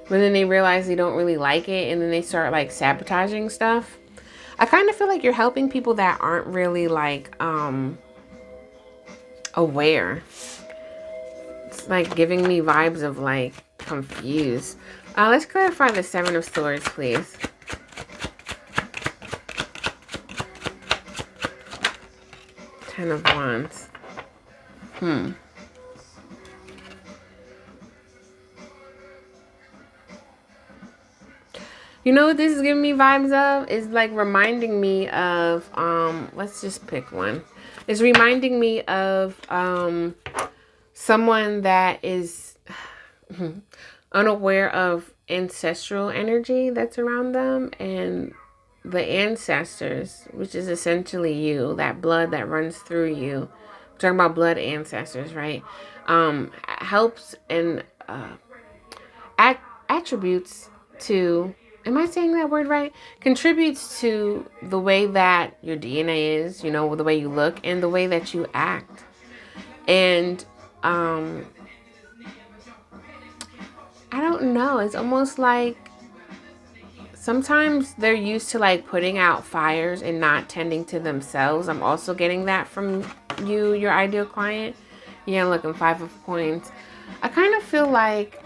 But then they realize they don't really like it, and then they start like sabotaging stuff. I kind of feel like you're helping people that aren't really like aware. It's like giving me vibes of like confused. Let's clarify the 7 of Swords, please. Ten of Wands. You know what this is giving me vibes of? Is like reminding me of, let's just pick one. It's reminding me of someone that is unaware of ancestral energy that's around them, and the ancestors, which is essentially you, that blood that runs through you. We're talking about blood ancestors, right? Helps and attributes to, am I saying that word right? Contributes to the way that your DNA is, the way you look and the way that you act. And I don't know. It's almost like sometimes they're used to like putting out fires and not tending to themselves. I'm also getting that from you, your ideal client. Yeah, looking 5 of Coins. I kind of feel like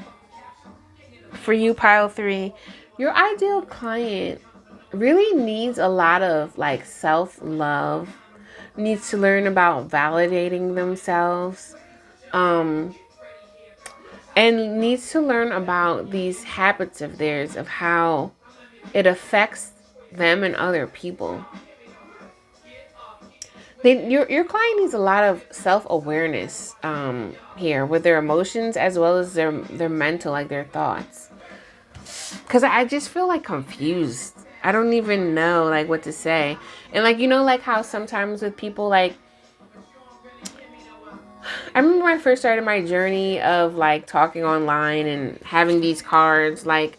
for you, pile 3, your ideal client really needs a lot of like self-love, needs to learn about validating themselves, and needs to learn about these habits of theirs, of how it affects them and other people. Your client needs a lot of self-awareness here with their emotions as well as their mental, like their thoughts. Because I just feel like confused. I don't even know like what to say. And like, like how sometimes with people, like, I remember when I first started my journey of like talking online and having these cards, like,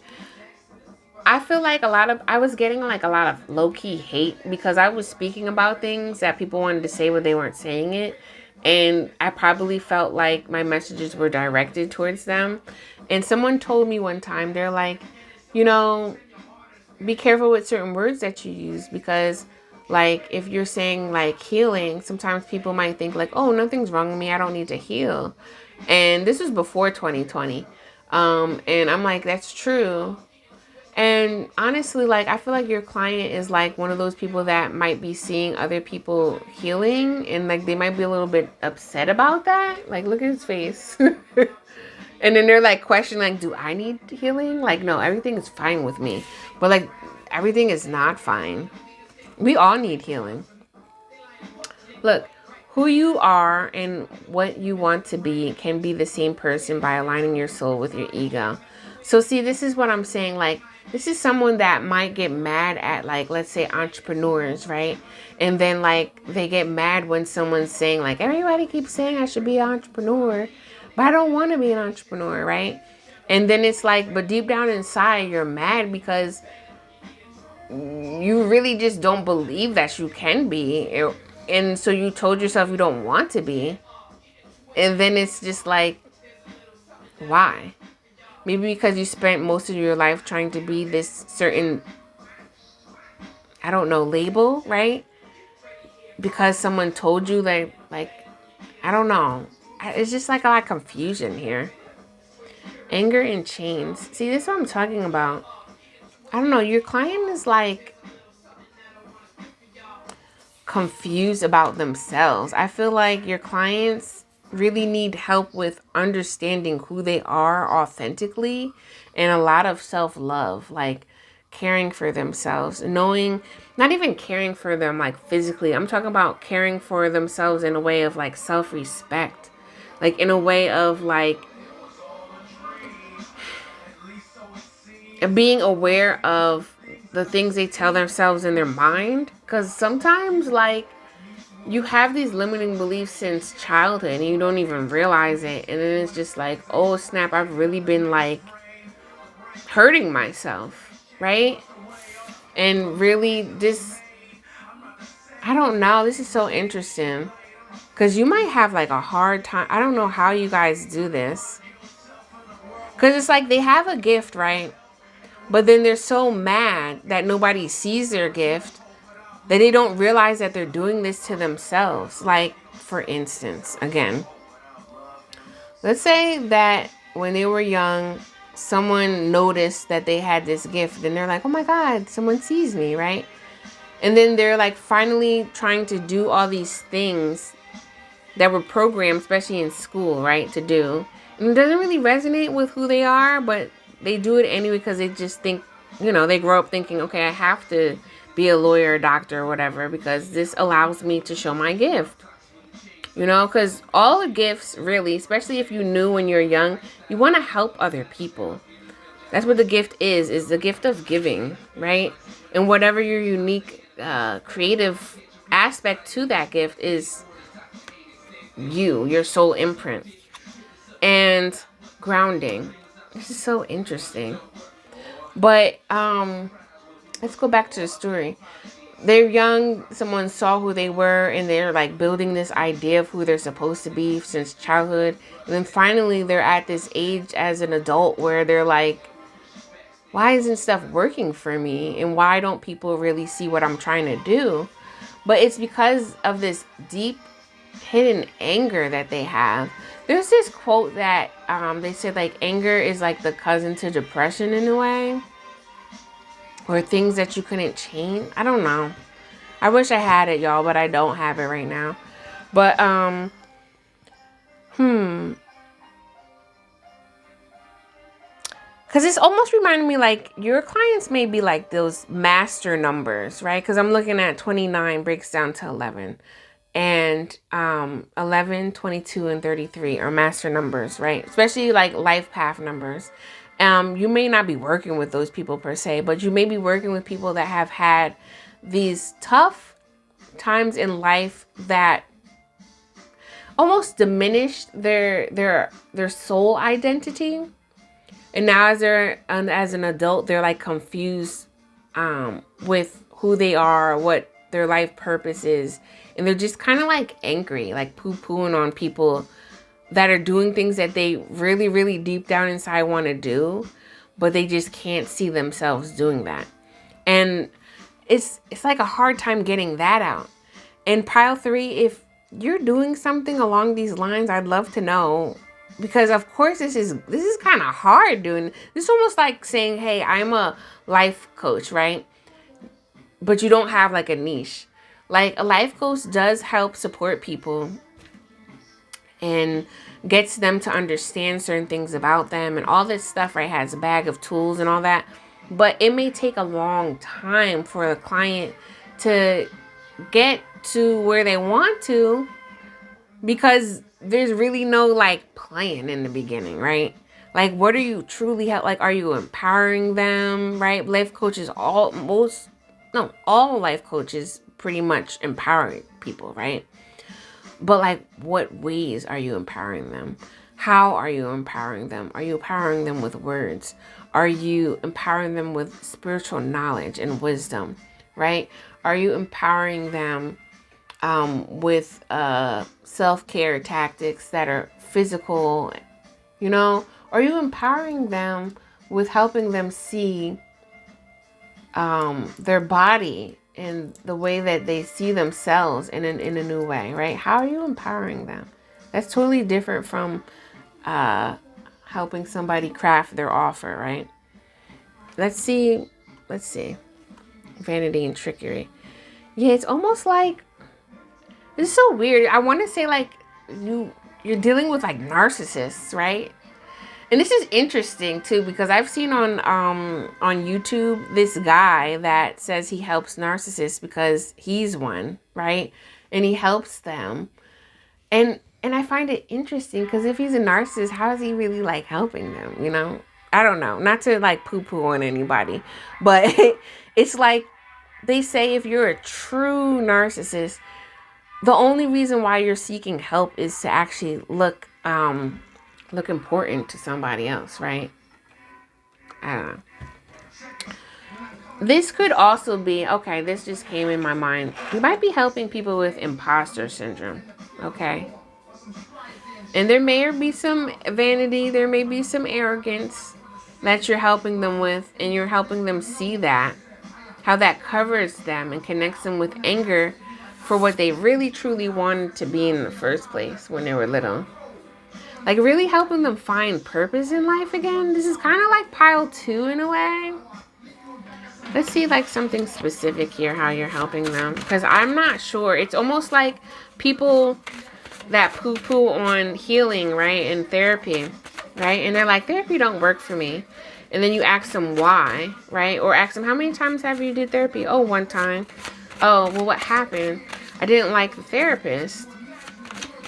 I feel like I was getting like a lot of low key hate because I was speaking about things that people wanted to say, but they weren't saying it. And I probably felt like my messages were directed towards them. And someone told me one time, they're like, you know, be careful with certain words that you use because, like, if you're saying like healing, sometimes people might think like, oh, nothing's wrong with me, I don't need to heal. And this was before 2020. And I'm like, that's true. And honestly, like, I feel like your client is like one of those people that might be seeing other people healing and like they might be a little bit upset about that. Like, look at his face. And then they're like questioning, like, do I need healing? Like, no, everything is fine with me. But like, everything is not fine. We all need healing. Look, who you are and what you want to be can be the same person by aligning your soul with your ego. So see, this is what I'm saying. Like, this is someone that might get mad at, like, let's say entrepreneurs, right? And then like they get mad when someone's saying like, everybody keeps saying I should be an entrepreneur, but I don't want to be an entrepreneur, right? And then it's like, but deep down inside, you're mad because you really just don't believe that you can be. And so you told yourself you don't want to be. And then it's just like, why? Maybe because you spent most of your life trying to be this certain, I don't know, label, right? Because someone told you that, like, I don't know. It's just like a lot of confusion here. Anger and chains. See, this is what I'm talking about. I don't know. Your client is like confused about themselves. I feel like your clients really need help with understanding who they are authentically and a lot of self-love, like caring for themselves, knowing, not even caring for them like physically. I'm talking about caring for themselves in a way of like self-respect, like in a way of like being aware of the things they tell themselves in their mind. Because sometimes like you have these limiting beliefs since childhood and you don't even realize it. And then it's just like, oh snap, I've really been like hurting myself, right? And really this, I don't know, this is so interesting. Because you might have like a hard time. I don't know how you guys do this. Because it's like they have a gift, right? But then they're so mad that nobody sees their gift that they don't realize that they're doing this to themselves. Like, for instance, again, let's say that when they were young, someone noticed that they had this gift and they're like, oh my God, someone sees me, right? And then they're like finally trying to do all these things that were programmed, especially in school, right, to do. And it doesn't really resonate with who they are, but they do it anyway because they just think, they grow up thinking, okay, I have to be a lawyer, a doctor, or whatever because this allows me to show my gift. Because all the gifts, really, especially if you knew when you're young, you want to help other people. That's what the gift is the gift of giving, right? And whatever your unique, creative aspect to that gift is your soul imprint. And grounding. This is so interesting. But, let's go back to the story. They're young, someone saw who they were, and they're like building this idea of who they're supposed to be since childhood. And then finally they're at this age as an adult where they're like, why isn't stuff working for me? And why don't people really see what I'm trying to do? But it's because of this deep hidden anger that they have. There's this quote that they said like anger is like the cousin to depression in a way. Or things that you couldn't change. I don't know. I wish I had it, y'all, but I don't have it right now. But, because it's almost reminding me like your clients may be like those master numbers, right? Because I'm looking at 29 breaks down to 11. and 11, 22, and 33 are master numbers, right? Especially like life path numbers. You may not be working with those people per se, but you may be working with people that have had these tough times in life that almost diminished their soul identity. And now as an adult, they're like confused with who they are, what their life purpose is. And they're just kind of like angry, like poo-pooing on people that are doing things that they really, really deep down inside want to do, but they just can't see themselves doing that. And it's like a hard time getting that out. And pile 3, if you're doing something along these lines, I'd love to know, because of course this is kind of hard doing. This is almost like saying, hey, I'm a life coach, right? But you don't have like a niche. Like a life coach does help support people and gets them to understand certain things about them and all this stuff, right? Has a bag of tools and all that. But it may take a long time for a client to get to where they want to, because there's really no like plan in the beginning, right? Like, what are you truly like? Are you empowering them, right? All life coaches pretty much empower people, right? But like, what ways are you empowering them? How are you empowering them? Are you empowering them with words? Are you empowering them with spiritual knowledge and wisdom, right? Are you empowering them with self-care tactics that are physical? You know, are you empowering them with helping them see their body and the way that they see themselves in a new way, right? How are you empowering them? That's totally different from helping somebody craft their offer, right? Let's see. Vanity and trickery. Yeah, it's almost like, it's so weird. I want to say like you're dealing with like narcissists, right? And this is interesting too, because I've seen on YouTube this guy that says he helps narcissists because he's one, right? And he helps them. And I find it interesting because if he's a narcissist, how is he really like helping them, you know? I don't know. Not to like poo-poo on anybody, but it's like they say if you're a true narcissist, the only reason why you're seeking help is to actually look important to somebody else, right? I don't know. This could also be, okay, this just came in my mind. You might be helping people with imposter syndrome, okay? And there may be some vanity, there may be some arrogance that you're helping them with, and you're helping them see that, how that covers them and connects them with anger for what they really truly wanted to be in the first place when they were little. Like really helping them find purpose in life again. This is kind of like pile 2 in a way. Let's see like something specific here, how you're helping them. Because I'm not sure. It's almost like people that poo-poo on healing, right? And therapy, right? And they're like, therapy don't work for me. And then you ask them why, right? Or ask them, how many times have you did therapy? Oh, one time. Oh, well, what happened? I didn't like the therapist.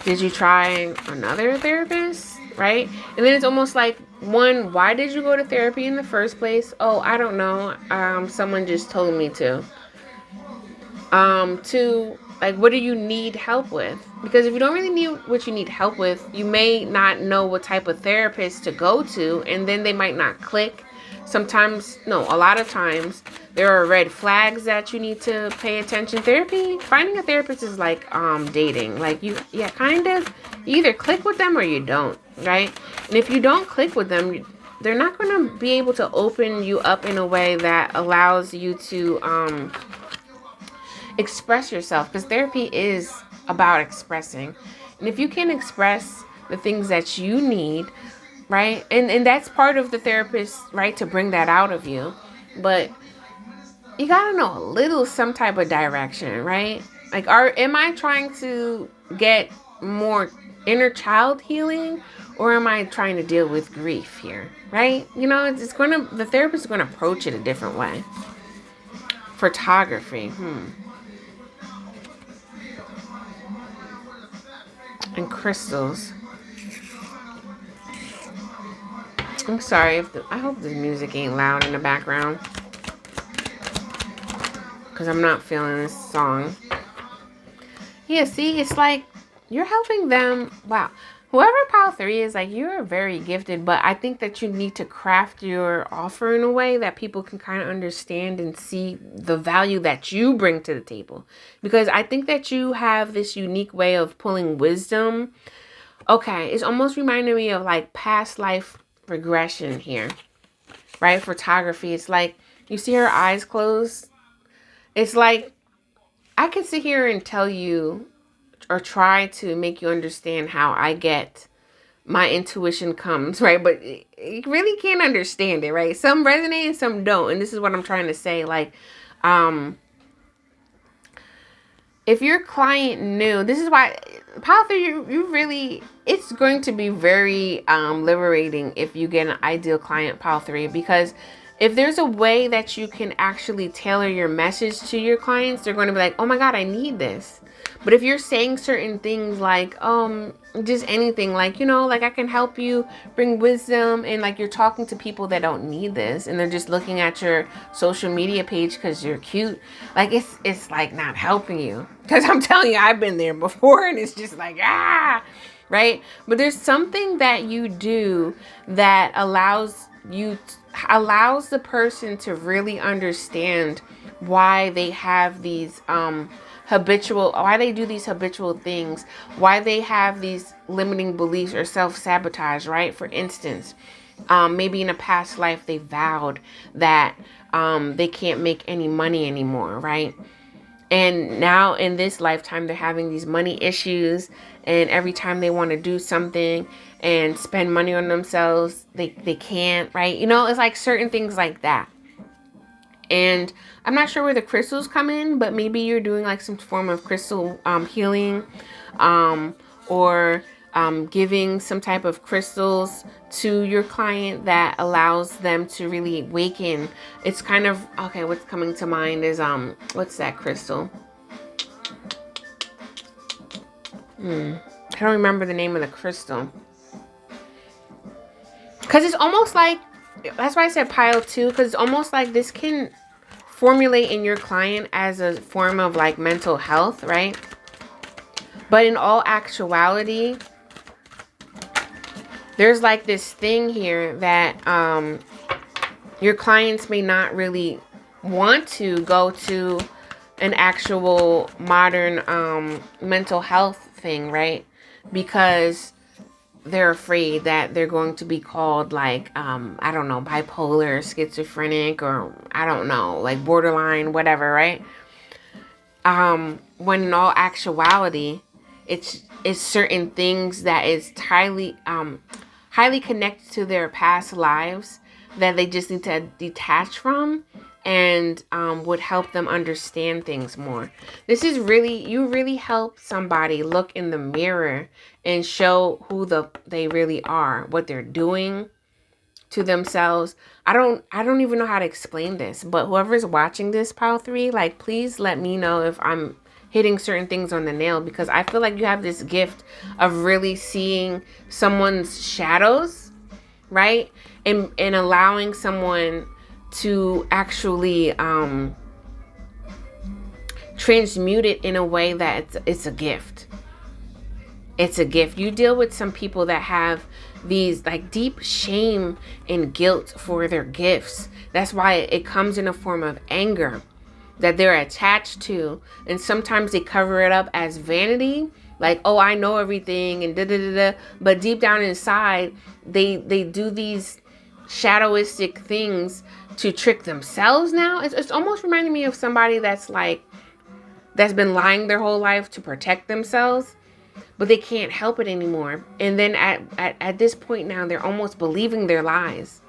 Did you try another therapist, right? And then it's almost like, one, why did you go to therapy in the first place? Oh, I don't know. Someone just told me to. Two, like, what do you need help with? Because if you don't really need what you need help with, you may not know what type of therapist to go to, and then they might not click. Sometimes, no, a lot of times, there are red flags that you need to pay attention. Finding a therapist is like dating. Like, you either click with them or you don't, right? And if you don't click with them, they're not going to be able to open you up in a way that allows you to express yourself, because therapy is about expressing. And if you can express the things that you need, right, and that's part of the therapist, right, to bring that out of you, but you gotta know a little some type of direction, right? Like, am I trying to get more inner child healing, or am I trying to deal with grief here, right? You know, the therapist is gonna approach it a different way. Photography, and crystals. I'm sorry I hope the music ain't loud in the background, because I'm not feeling this song. Yeah, see, it's like you're helping them. Wow. Whoever pile 3 is, like, you're very gifted, but I think that you need to craft your offer in a way that people can kind of understand and see the value that you bring to the table. Because I think that you have this unique way of pulling wisdom. Okay, it's almost reminding me of like past life regression here, right? Photography. It's like you see her eyes closed. It's like I can sit here and tell you or try to make you understand how I get my intuition comes, right? But you really can't understand it, right? Some resonate and some don't. And this is what I'm trying to say. Like, if your client knew, this is why pile 3, you really, it's going to be very liberating if you get an ideal client pile 3, because if there's a way that you can actually tailor your message to your clients, they're going to be like, oh my God, I need this. But if you're saying certain things like, just anything, like, like I can help you bring wisdom, and like you're talking to people that don't need this and they're just looking at your social media page because you're cute, like it's like not helping you. Because I'm telling you, I've been there before, and it's just like, right? But there's something that you do that allows the person to really understand why they have these why they do these habitual things, why they have these limiting beliefs or self-sabotage, right? For instance, maybe in a past life they vowed that they can't make any money anymore, right? And now in this lifetime, they're having these money issues, and every time they want to do something and spend money on themselves, they can't, right? It's like certain things like that. And I'm not sure where the crystals come in, but maybe you're doing like some form of crystal healing, or giving some type of crystals to your client that allows them to really awaken. It's kind of, okay, what's coming to mind is, what's that crystal? I don't remember the name of the crystal. Because it's almost like, that's why I said pile 2, because it's almost like this can formulate in your client as a form of like mental health, right? But in all actuality, there's like this thing here that your clients may not really want to go to an actual modern mental health thing, right? Because they're afraid that they're going to be called like, I don't know, bipolar, schizophrenic, or I don't know, like borderline, whatever, right? When in all actuality, it's certain things that is highly connected to their past lives that they just need to detach from, and would help them understand things more. This is really, you really help somebody look in the mirror and show who they really are, what they're doing to themselves. I don't even know how to explain this, but whoever's watching this pile 3, like, please let me know if I'm hitting certain things on the nail, because I feel like you have this gift of really seeing someone's shadows, right? And allowing someone to actually transmute it in a way that it's a gift. It's a gift. You deal with some people that have these like deep shame and guilt for their gifts. That's why it comes in a form of anger that they're attached to. And sometimes they cover it up as vanity. Like, oh, I know everything and da da da da. But deep down inside, they do these shadowistic things to trick themselves now. It's almost reminding me of somebody that's been lying their whole life to protect themselves, but they can't help it anymore. And then at this point now, they're almost believing their lies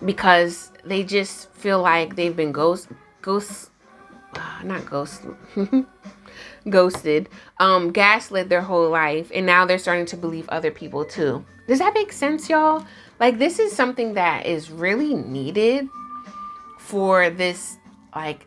because they just feel like they've been ghosted, gaslit their whole life. And now they're starting to believe other people too. Does that make sense, y'all? Like, this is something that is really needed for this, like,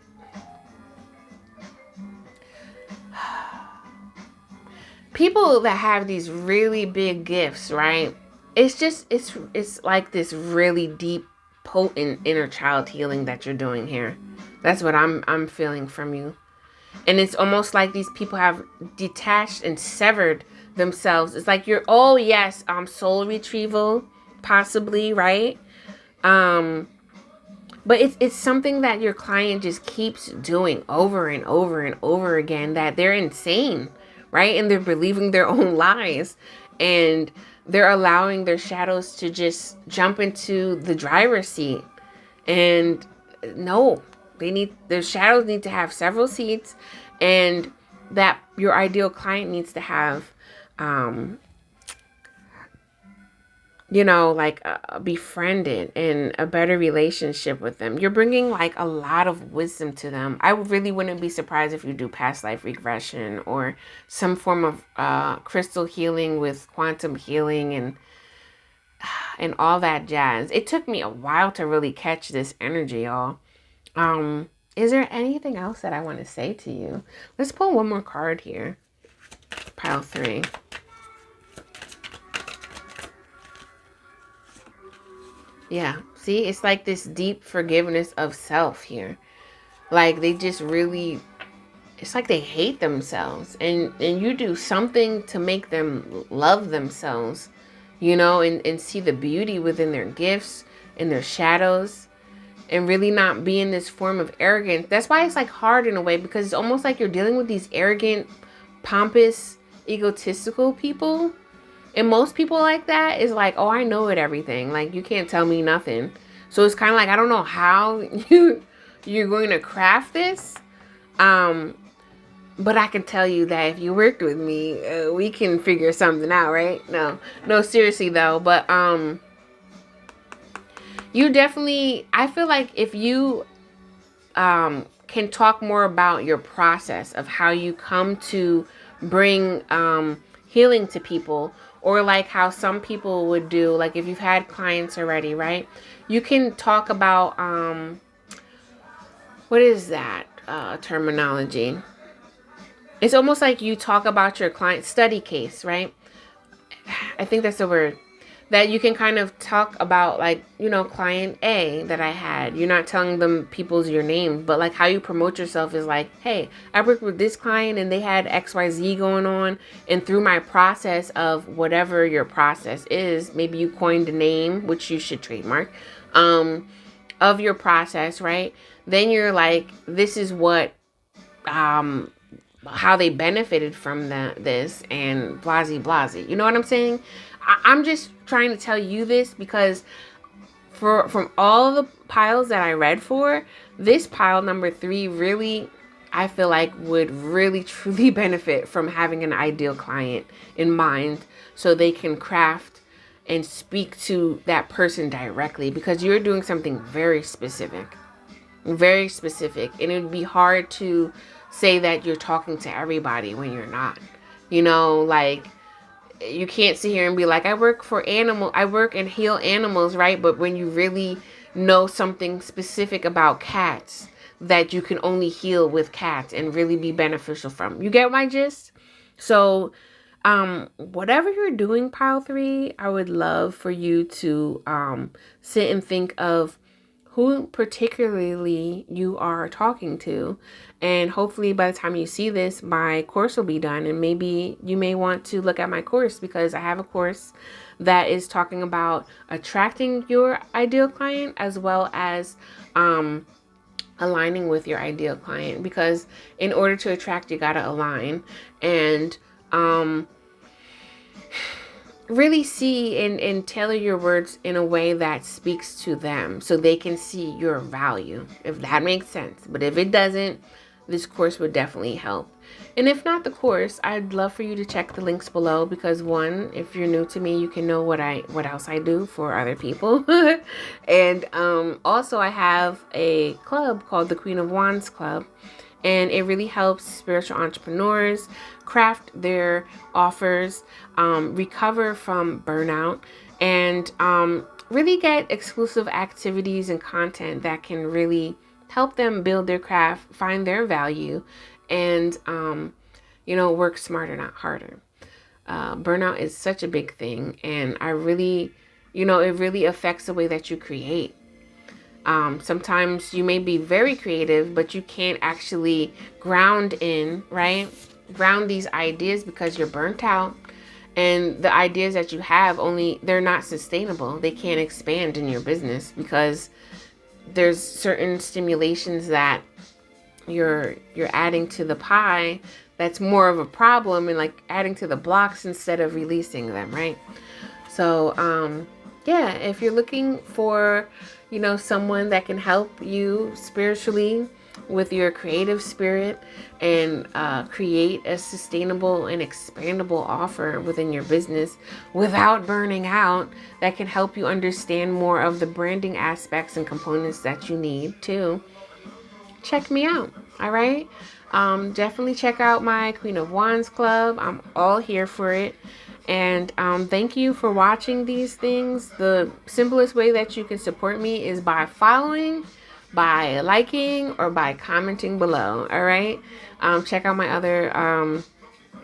people that have these really big gifts, right? It's like this really deep, potent inner child healing that you're doing here. That's what I'm feeling from you. And it's almost like these people have detached and severed themselves. It's like you're, oh yes, soul retrieval, possibly, right? Um, but it's something that your client just keeps doing over and over and over again, that they're insane, right? And they're believing their own lies, and they're allowing their shadows to just jump into the driver's seat. And no, their shadows need to have several seats, and that your ideal client needs to have um like befriended and a better relationship with them. You're bringing like a lot of wisdom to them. I really wouldn't be surprised if you do past life regression or some form of crystal healing with quantum healing and all that jazz. It took me a while to really catch this energy, y'all. Is there anything else that I want to say to you? Let's pull one more card here. Pile 3. Yeah, see, it's like this deep forgiveness of self here. Like they just really, it's like they hate themselves, and you do something to make them love themselves, and see the beauty within their gifts and their shadows, and really not be in this form of arrogance. That's why it's like hard in a way, because it's almost like you're dealing with these arrogant, pompous, egotistical people. And most people like that is like, oh, I know it everything. Like, you can't tell me nothing. So it's kind of like, I don't know how you're going to craft this. But I can tell you that if you worked with me, we can figure something out, right? No, seriously though. But you definitely, I feel like if you can talk more about your process of how you come to bring healing to people, or like how some people would do, like if you've had clients already, right? You can talk about what is that terminology? It's almost like you talk about your client study case, right? I think that's the word. That you can kind of talk about, like, client A that I had. You're not telling them people's your name, but like how you promote yourself is like, hey, I worked with this client and they had XYZ going on. And through my process of whatever your process is, maybe you coined a name, which you should trademark, of your process, right? Then you're like, this is what, how they benefited from this and blasey blasey. You know what I'm saying? I'm just trying to tell you this because from all the piles that I read for, this pile number 3 really, I feel like would really truly benefit from having an ideal client in mind, so they can craft and speak to that person directly, because you're doing something very specific. Very specific. And it would be hard to say that you're talking to everybody when you're not. Like, you can't sit here and be like, I work and heal animals, right? But when you really know something specific about cats that you can only heal with cats and really be beneficial from. You get my gist? So, whatever you're doing, pile 3, I would love for you to sit and think of who particularly you are talking to. And hopefully by the time you see this, my course will be done. And maybe you may want to look at my course, because I have a course that is talking about attracting your ideal client, as well as aligning with your ideal client. Because in order to attract, you got to align. And really see and tailor your words in a way that speaks to them, so they can see your value, if that makes sense. But if it doesn't, this course would definitely help. And if not the course, I'd love for you to check the links below, because one, if you're new to me, you can know what else I do for other people. And also I have a club called the Queen of Wands Club, and it really helps spiritual entrepreneurs craft their offers, recover from burnout, and really get exclusive activities and content that can really help them build their craft, find their value, and work smarter, not harder. Burnout is such a big thing, and I really, it really affects the way that you create. Sometimes you may be very creative, but you can't actually ground these ideas because you're burnt out. And the ideas that you have they're not sustainable. They can't expand in your business because there's certain stimulations that you're adding to the pie that's more of a problem, and like adding to the blocks instead of releasing them, right? So yeah, if you're looking for someone that can help you spiritually with your creative spirit and create a sustainable and expandable offer within your business without burning out, that can help you understand more of the branding aspects and components that you need too, check me out. All right. Definitely check out my Queen of Wands Club. I'm all here for it. And thank you for watching these things. The simplest way that you can support me is by following, by liking, or by commenting below. All right. Check out my other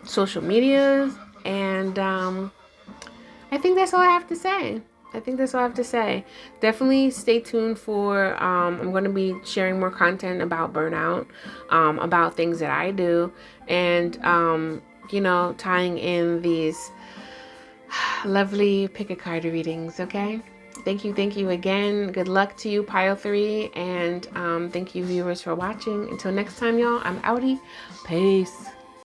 social medias. And I think that's all I have to say. Definitely stay tuned for, I'm going to be sharing more content about burnout, about things that I do, and, tying in these lovely pick a card readings, okay? Thank you again. Good luck to you, Pile 3, and thank you, viewers, for watching. Until next time, y'all, I'm outie. Peace.